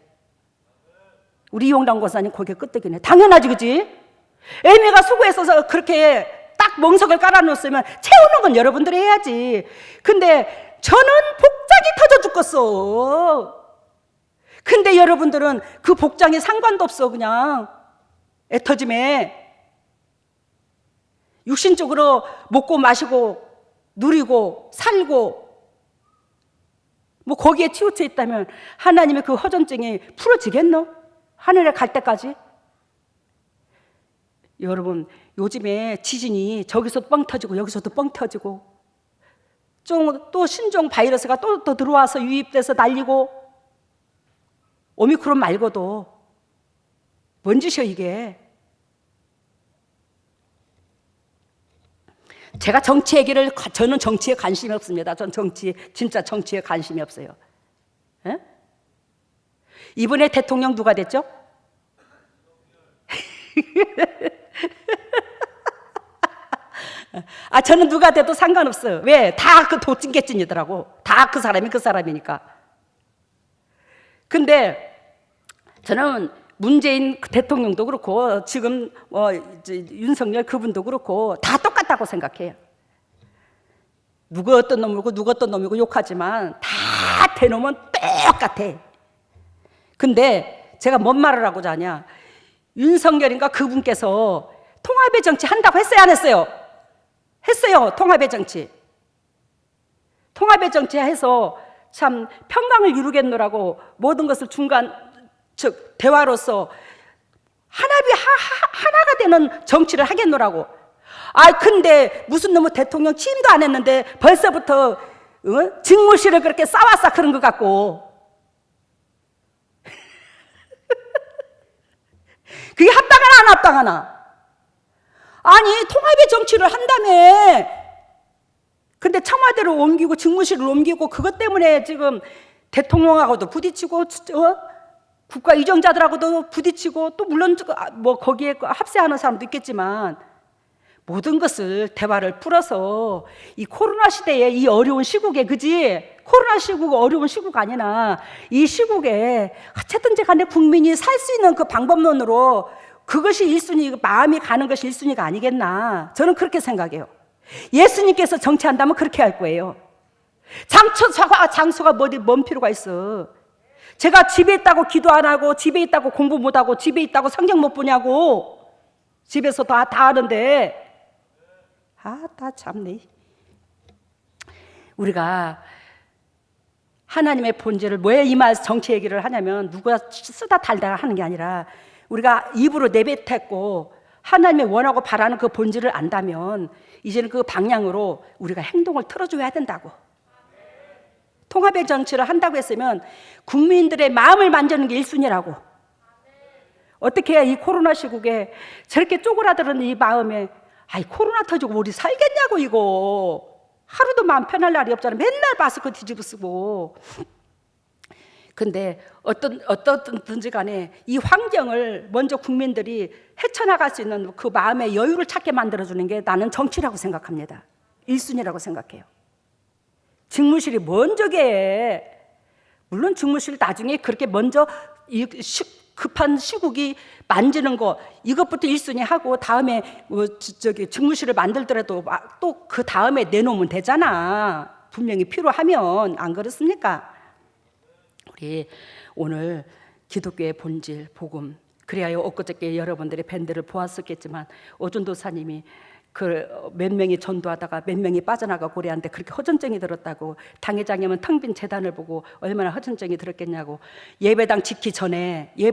우리 이용당 권사님 거기에 끄떡이네. 당연하지, 그치? 애미가 수고해서 그렇게 딱 멍석을 깔아놓았으면 채우는 건 여러분들이 해야지. 근데 저는 복장이 터져 죽겠어. 근데 여러분들은 그 복장에 상관도 없어. 그냥 애터짐에 육신적으로 먹고 마시고 누리고 살고 뭐 거기에 치우쳐 있다면 하나님의 그 허전증이 풀어지겠노? 하늘에 갈 때까지? 여러분 요즘에 지진이 저기서도 뻥 터지고 여기서도 뻥 터지고 또 신종 바이러스가 또 들어와서 유입돼서 날리고 오미크론 말고도 뭔 짓이야 이게. 제가 정치 얘기를 저는 정치에 관심이 없습니다. 전 진짜 정치에 관심이 없어요. 에? 이번에 대통령 누가 됐죠? 저는 누가 돼도 상관없어요. 왜? 다 그 도찐개찐이더라고. 다 그 사람이 그 사람이니까. 근데 저는 문재인 대통령도 그렇고 지금 윤석열 그분도 그렇고 다 똑같다고 생각해요. 누가 어떤 놈이고 누가 어떤 놈이고 욕하지만 다 대놓으면 똑같아. 근데 제가 뭔 말을 하고자 하냐, 윤석열인가 그분께서 통합의 정치 한다고 했어요 안 했어요? 했어요. 통합의 정치. 통합의 정치 해서 참 평강을 이루겠노라고 모든 것을 즉 대화로서 하나가 되는 정치를 하겠노라고. 근데 무슨 놈의 대통령 취임도 안 했는데 벌써부터 직무실을 그렇게 싸웠어 그런 것 같고. 그게 합당한 안 합당하나? 아니 통합의 정치를 한다며. 근데 청와대로 옮기고 직무실을 옮기고 그것 때문에 지금 대통령하고도 부딪히고 국가 이정자들하고도 부딪히고 또 물론 뭐 거기에 합세하는 사람도 있겠지만 모든 것을 대화를 풀어서 이 코로나 시대에 이 어려운 시국에 그지? 코로나 시국 어려운 시국 아니나 이 시국에 어쨌든지 간에 국민이 살 수 있는 그 방법론으로 그것이 1순위 마음이 가는 것이 1순위가 아니겠나 저는 그렇게 생각해요. 예수님께서 정치한다면 그렇게 할 거예요. 장소가 뭔 필요가 있어. 제가 집에 있다고 기도 안 하고 집에 있다고 공부 못 하고 집에 있다고 성경 못 보냐고. 집에서 다 하는데 다 참네. 우리가 하나님의 본질을 왜 이 말 정치 얘기를 하냐면 누가 쓰다 달다 하는 게 아니라 우리가 입으로 내뱉었고 하나님의 원하고 바라는 그 본질을 안다면 이제는 그 방향으로 우리가 행동을 틀어줘야 된다고. 통합의 정치를 한다고 했으면 국민들의 마음을 만드는 게 1순위라고. 어떻게 해야 이 코로나 시국에 저렇게 쪼그라드는 이 마음에 아이 코로나 터지고 우리 살겠냐고. 이거 하루도 마음 편할 날이 없잖아. 맨날 마스크 뒤집어 쓰고. 근데 어떻든지 간에 이 환경을 먼저 국민들이 헤쳐나갈 수 있는 그 마음의 여유를 찾게 만들어주는 게 나는 정치라고 생각합니다. 1순위라고 생각해요. 직무실이 먼저게 물론 직무실 나중에 그렇게 먼저 급한 시국이 만지는 거 이것부터 1순위 하고 다음에 직무실을 만들더라도 또 그 다음에 내놓으면 되잖아. 분명히 필요하면. 안 그렇습니까? 우리 오늘 기독교의 본질 복음 그래야 엊그저께 여러분들이 밴드를 보았었겠지만 오준도사님이 그 몇 명이 전도하다가 몇 명이 빠져나가고 그래한테 그렇게 허전증이 들었다고. 당회장이면 텅 빈 재단을 보고 얼마나 허전증이 들었겠냐고. 예배당 지기 전에 1,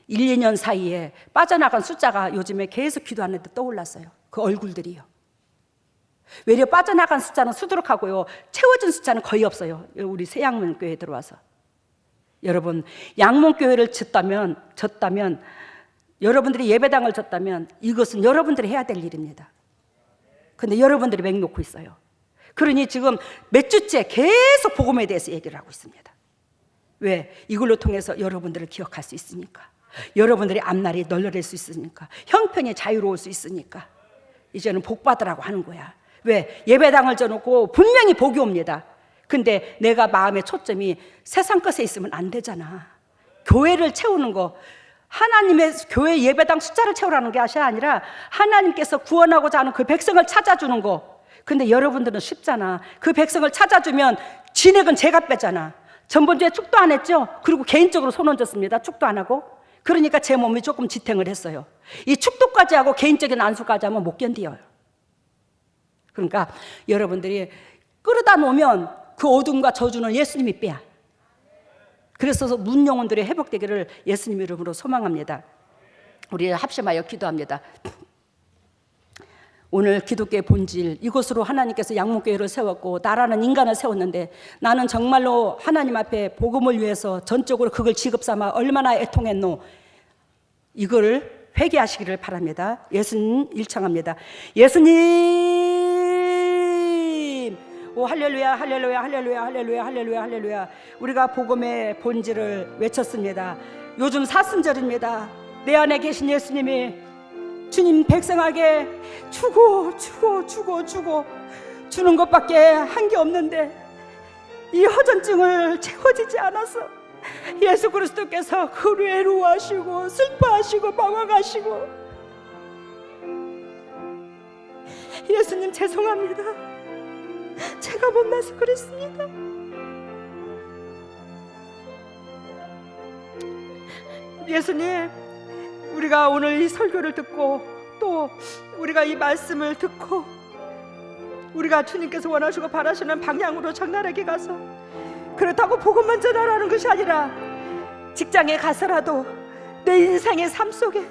2년 사이에 빠져나간 숫자가 요즘에 계속 기도하는데 떠올랐어요. 그 얼굴들이요. 외려 빠져나간 숫자는 수두룩하고요. 채워진 숫자는 거의 없어요. 우리 새양문교회에 들어와서. 여러분 양문교회를 졌다면 여러분들이 예배당을 졌다면 이것은 여러분들이 해야 될 일입니다. 그런데 여러분들이 맹놓고 있어요. 그러니 지금 몇 주째 계속 복음에 대해서 얘기를 하고 있습니다. 왜? 이걸로 통해서 여러분들을 기억할 수 있으니까. 여러분들의 앞날이 널널할 수 있으니까. 형편이 자유로울 수 있으니까. 이제는 복 받으라고 하는 거야. 왜? 예배당을 져놓고 분명히 복이 옵니다. 근데 내가 마음의 초점이 세상 것에 있으면 안 되잖아. 교회를 채우는 거, 하나님의 교회 예배당 숫자를 채우라는 게 아니라 하나님께서 구원하고자 하는 그 백성을 찾아주는 거. 근데 여러분들은 쉽잖아. 그 백성을 찾아주면 진액은 제가 빼잖아. 전번주에 축도 안 했죠? 그리고 개인적으로 손 얹었습니다. 축도 안 하고. 그러니까 제 몸이 조금 지탱을 했어요. 이 축도까지 하고 개인적인 안수까지 하면 못 견뎌요. 그러니까 여러분들이 끌어다 놓으면 그 어둠과 저주는 예수님이 빼야. 그래서 문 영혼들이 회복되기를 예수님 이름으로 소망합니다. 우리 합심하여 기도합니다. 오늘 기독교의 본질, 이곳으로 하나님께서 양문교회를 세웠고 나라는 인간을 세웠는데 나는 정말로 하나님 앞에 복음을 위해서 전적으로 그걸 직업삼아 얼마나 애통했노. 이거를 회개하시기를 바랍니다. 예수님 일청합니다. 예수님, 오 할렐루야 할렐루야 할렐루야 할렐루야 할렐루야 할렐루야. 우리가 복음의 본질을 외쳤습니다. 요즘 사순절입니다. 내 안에 계신 예수님이 주님 백성에게 주고 주는 것밖에 한 게 없는데 이 허전증을 채워지지 않아서 예수 그리스도께서 그 외로워하시고 슬퍼하시고 방황하시고. 예수님 죄송합니다. 제가 못나서 그랬습니다. 예수님, 우리가 오늘 이 설교를 듣고 또 우리가 이 말씀을 듣고 우리가 주님께서 원하시고 바라시는 방향으로 적나라하게 가서 그렇다고 복음만 전하라는 것이 아니라 직장에 가서라도 내 인생의 삶 속에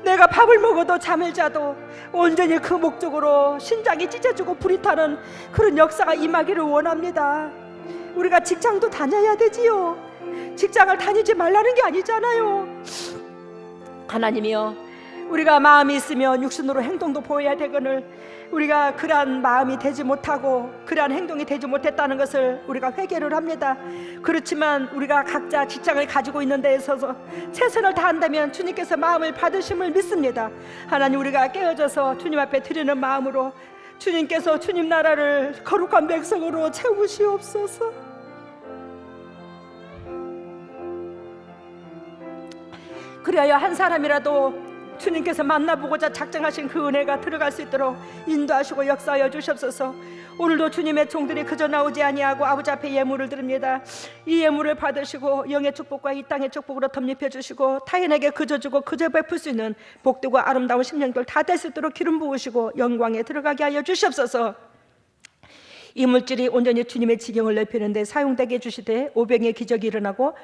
내가 밥을 먹어도 잠을 자도 온전히 그 목적으로 심장이 찢어지고 불이 타는 그런 역사가 임하기를 원합니다. 우리가 직장도 다녀야 되지요. 직장을 다니지 말라는 게 아니잖아요. 하나님이여, 우리가 마음이 있으면 육신으로 행동도 보여야 되거늘 우리가 그러한 마음이 되지 못하고 그러한 행동이 되지 못했다는 것을 우리가 회개를 합니다. 그렇지만 우리가 각자 직장을 가지고 있는 데에 서서 최선을 다한다면 주님께서 마음을 받으심을 믿습니다. 하나님, 우리가 깨어져서 주님 앞에 드리는 마음으로 주님께서 주님 나라를 거룩한 백성으로 채우시옵소서. 그리하여 한 사람이라도 주님께서 만나보고자 작정하신 그 은혜가 들어갈 수 있도록 인도하시고 역사하여 주시옵소서. 오늘도 주님의 종들이 그저 나오지 아니하고 아버지 앞에 예물을 드립니다. 이 예물을 받으시고 영의 축복과 이 땅의 축복으로 덧입혀 주시고 타인에게 그저 주고 그저 베풀 수 있는 복되고 아름다운 심령들 다 될 수 있도록 기름 부으시고 영광에 들어가게 하여 주시옵소서. 이 물질이 온전히 주님의 지경을 넓히는 데 사용되게 해주시되 오병의 기적이 일어나고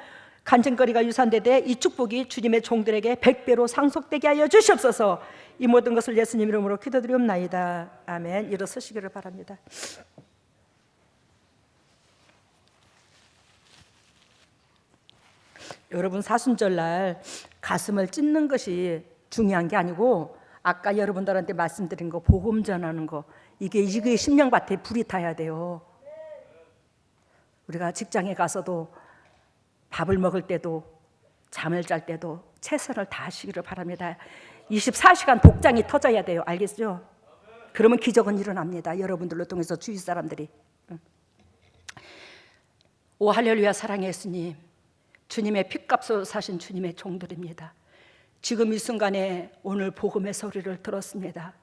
간증거리가 유산되되 이 축복이 주님의 종들에게 100배로 상속되게 하여 주시옵소서. 이 모든 것을 예수님 이름으로 기도드리옵나이다. 아멘. 일어서시기를 바랍니다. 여러분, 사순절날 가슴을 찢는 것이 중요한 게 아니고 아까 여러분들한테 말씀드린 거 복음 전하는 거, 이게 심령밭에 불이 타야 돼요. 우리가 직장에 가서도 밥을 먹을 때도 잠을 잘 때도 최선을 다하시기를 바랍니다. 24시간 복장이 터져야 돼요. 알겠죠? 그러면 기적은 일어납니다. 여러분들로 통해서 주위 사람들이. 오 할렐루야. 사랑의 예수님, 주님의 핏값으로 사신 주님의 종들입니다. 지금 이 순간에 오늘 복음의 소리를 들었습니다.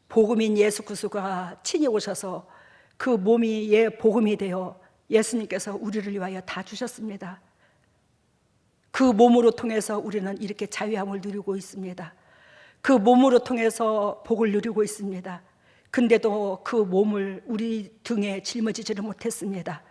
복음인 예수 그리스도가 친히 오셔서 그 몸이 복음이 되어 예수님께서 우리를 위하여 다 주셨습니다. 그 몸으로 통해서 우리는 이렇게 자유함을 누리고 있습니다. 그 몸으로 통해서 복을 누리고 있습니다. 근데도 그 몸을 우리 등에 짊어지지를 못했습니다.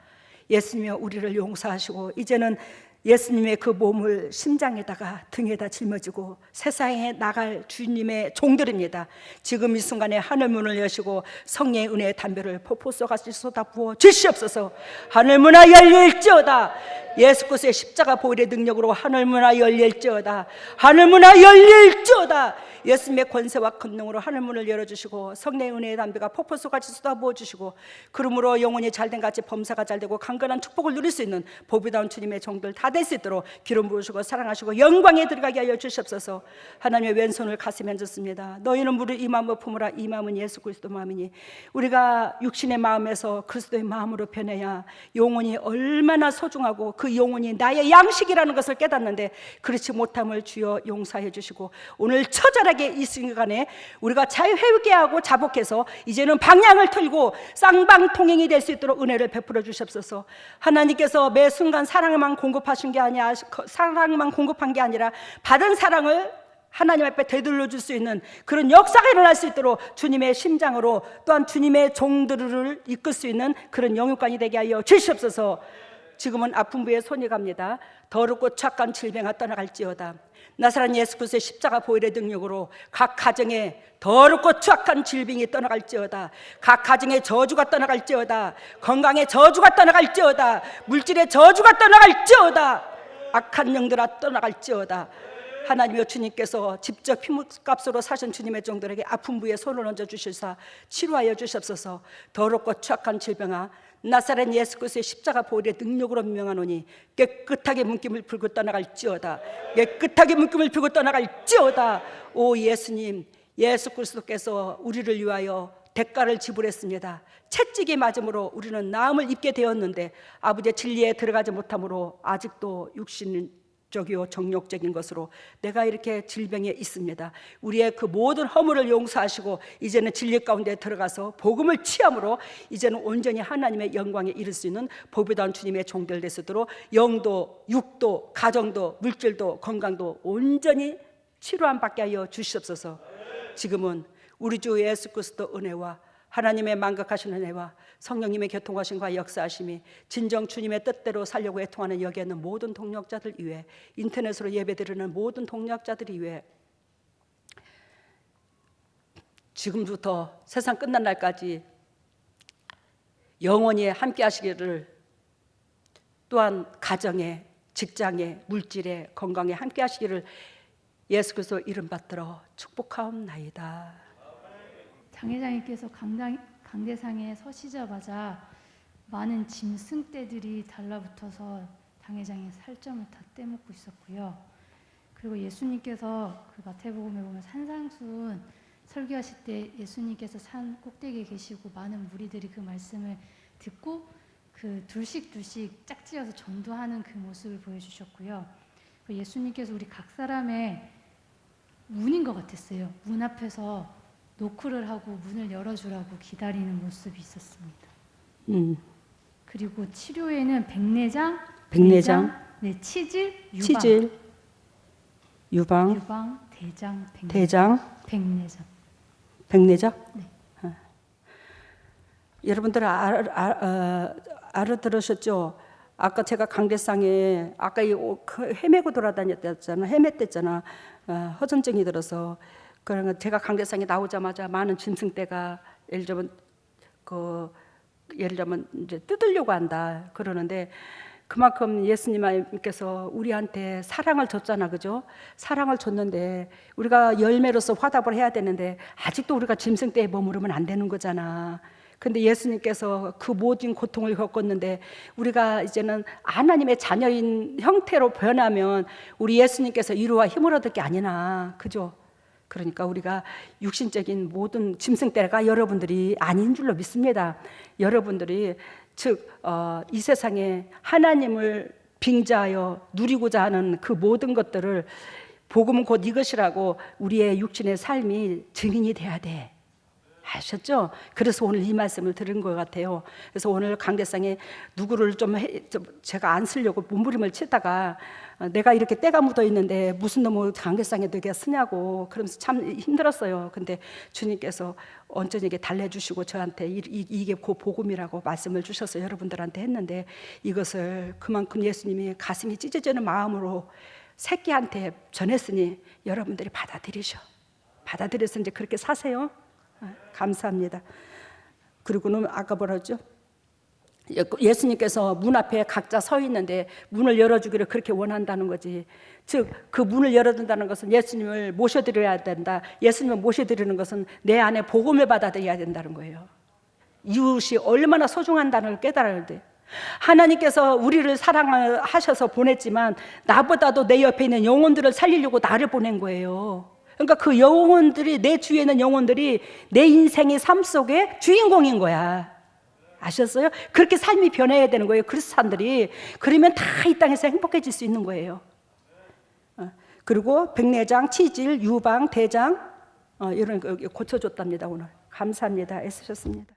예수님이 우리를 용서하시고 이제는 예수님의 그 몸을 심장에다가 등에다 짊어지고 세상에 나갈 주님의 종들입니다. 지금 이 순간에 하늘문을 여시고 성령의 은혜의 담배를 폭포 쏘같이 쏟아부어 주시옵소서. 하늘문이 열릴지어다. 예수 그리스도의 십자가 보혈의 능력으로 하늘문이 열릴지어다. 하늘문이 열릴지어다. 예수님의 권세와 권능으로 하늘문을 열어주시고 성령의 은혜의 담배가 폭포수같이 쏟아부어 주시고 그러므로 영혼이 잘된 같이 범사가 잘되고 강건한 축복을 누릴 수 있는 보비다운 주님의 종들 다 될 수 있도록 기름 부으시고 사랑하시고 영광에 들어가게 하여 주시옵소서. 하나님의 왼손을 가슴에 얹었습니다. 너희는 무릇 이 마음을 품으라. 이 마음은 예수 그리스도 마음이니 우리가 육신의 마음에서 그리스도의 마음으로 변해야 영혼이 얼마나 소중하고 그 영혼이 나의 양식이라는 것을 깨닫는데 그렇지 못함을 주여 용서해 주시고 오늘 처절하게 이 순간에 우리가 잘 회개하고 자복해서 이제는 방향을 틀고 쌍방통행이 될 수 있도록 은혜를 베풀어 주시옵소서. 하나님께서 매 순간 사랑만 공급하신 게 아니라 사랑만 공급한 게 아니라 받은 사랑을 하나님 앞에 되돌려 줄 수 있는 그런 역사가 일어날 수 있도록 주님의 심장으로 또한 주님의 종들을 이끌 수 있는 그런 영육관이 되게 하여 주시옵소서. 지금은 아픈 부에 손이 갑니다. 더럽고 착한 질병아 떠나갈지어다. 나사렛 예수 그리스도의 십자가 보혈의 능력으로 각 가정에 더럽고 추악한 질병이 떠나갈지어다. 각 가정의 저주가 떠나갈지어다. 건강의 저주가 떠나갈지어다. 물질의 저주가 떠나갈지어다. 악한 영들아 떠나갈지어다. 하나님이여 주님께서 직접 피값으로 사신 주님의 종들에게 아픈 부에 손을 얹어 주실사 치료하여 주시옵소서. 더럽고 추악한 질병아 나사렛 예수 그리스도의 십자가 보혈의 능력으로 명하노니 깨끗하게 문김을 풀고 떠나갈지어다. 깨끗하게 문김을 풀고 떠나갈지어다. 오 예수님, 예수 그리스도께서 우리를 위하여 대가를 지불했습니다. 채찍이 맞음으로 우리는 나음을 입게 되었는데 아버지의 진리에 들어가지 못함으로 아직도 육신적이요 정욕적인 것으로 내가 이렇게 질병에 있습니다. 우리의 그 모든 허물을 용서하시고 이제는 진리 가운데 들어가서 복음을 취함으로 이제는 온전히 하나님의 영광에 이를 수 있는 보배다운 주님의 종들 될 수 있도록 영도 육도 가정도 물질도 건강도 온전히 치료함 받게 하여 주시옵소서. 지금은 우리 주 예수 그리스도 은혜와 하나님의 만극하신 은혜와 성령님의 교통하심과 역사하심이 진정 주님의 뜻대로 살려고 애통하는 여기에 있는 모든 동력자들 위해 인터넷으로 예배드리는 모든 동력자들이 위해 지금부터 세상 끝난 날까지 영원히 함께 하시기를 또한 가정에 직장에 물질에 건강에 함께 하시기를 예수 그리스도 이름 받들어 축복하옵나이다. 장회장님께서 강대상에 서시자마자 많은 짐승떼들이 달라붙어서 장회장의 살점을 다 떼먹고 있었고요. 그리고 예수님께서 그 마태복음에 보면 산상수훈 설교하실 때 예수님께서 산 꼭대기에 계시고 많은 무리들이 그 말씀을 듣고 그 둘씩 짝지어서 전도하는 그 모습을 보여주셨고요. 예수님께서 우리 각 사람의 문인 것 같았어요. 문 앞에서 노크를 하고 문을 열어주라고 기다리는 모습이 있었습니다. 그리고 치료에는 백내장, 네, 치질, 유방, 대장, 백내장. 네. 여러분들 알아들으셨죠? 아까 제가 강대상에 아까 헤매고 돌아다녔잖아, 헤맸댔잖아. 허전증이 들어서 그러니까 제가 강대상에 나오자마자 많은 짐승떼가 예를 들면 이제 뜯으려고 한다 그러는데 그만큼 예수님께서 우리한테 사랑을 줬잖아, 그죠? 사랑을 줬는데 우리가 열매로서 화답을 해야 되는데 아직도 우리가 짐승떼에 머무르면 안 되는 거잖아. 근데 예수님께서 그 모든 고통을 겪었는데 우리가 이제는 하나님의 자녀인 형태로 변하면 우리 예수님께서 위로와 힘을 얻을 게 아니나, 그죠? 그러니까 우리가 육신적인 모든 짐승떼가 여러분들이 아닌 줄로 믿습니다. 여러분들이 즉 이 세상에 하나님을 빙자하여 누리고자 하는 그 모든 것들을 복음은 곧 이것이라고 우리의 육신의 삶이 증인이 돼야 돼. 아셨죠? 그래서 오늘 이 말씀을 들은 것 같아요. 그래서 오늘 강대상에 누구를 제가 안 쓰려고 몸부림을 치다가 내가 이렇게 때가 묻어 있는데 무슨 놈을 강대상에 내가 쓰냐고 그러면서 참 힘들었어요. 근데 주님께서 온전히 달래주시고 저한테 이게 그 복음이라고 말씀을 주셔서 여러분들한테 했는데 이것을 그만큼 예수님이 가슴이 찢어지는 마음으로 새끼한테 전했으니 여러분들이 받아들여서 이제 그렇게 사세요. 감사합니다. 그리고는 아까 뭐라죠? 예수님께서 문 앞에 각자 서 있는데 문을 열어주기를 그렇게 원한다는 거지. 즉 그 문을 열어준다는 것은 예수님을 모셔드려야 된다. 예수님을 모셔드리는 것은 내 안에 복음을 받아들여야 된다는 거예요. 이웃이 얼마나 소중한다는 걸 깨달아야 돼. 하나님께서 우리를 사랑하셔서 보냈지만 나보다도 내 옆에 있는 영혼들을 살리려고 나를 보낸 거예요. 그러니까 그 영혼들이 내 주위에 있는 영혼들이 내 인생의 삶 속에 주인공인 거야. 아셨어요? 그렇게 삶이 변해야 되는 거예요. 그리스도인들이. 그러면 다 이 땅에서 행복해질 수 있는 거예요. 그리고 백내장, 치질, 유방, 대장 이런 거 고쳐줬답니다. 오늘 감사합니다. 애쓰셨습니다.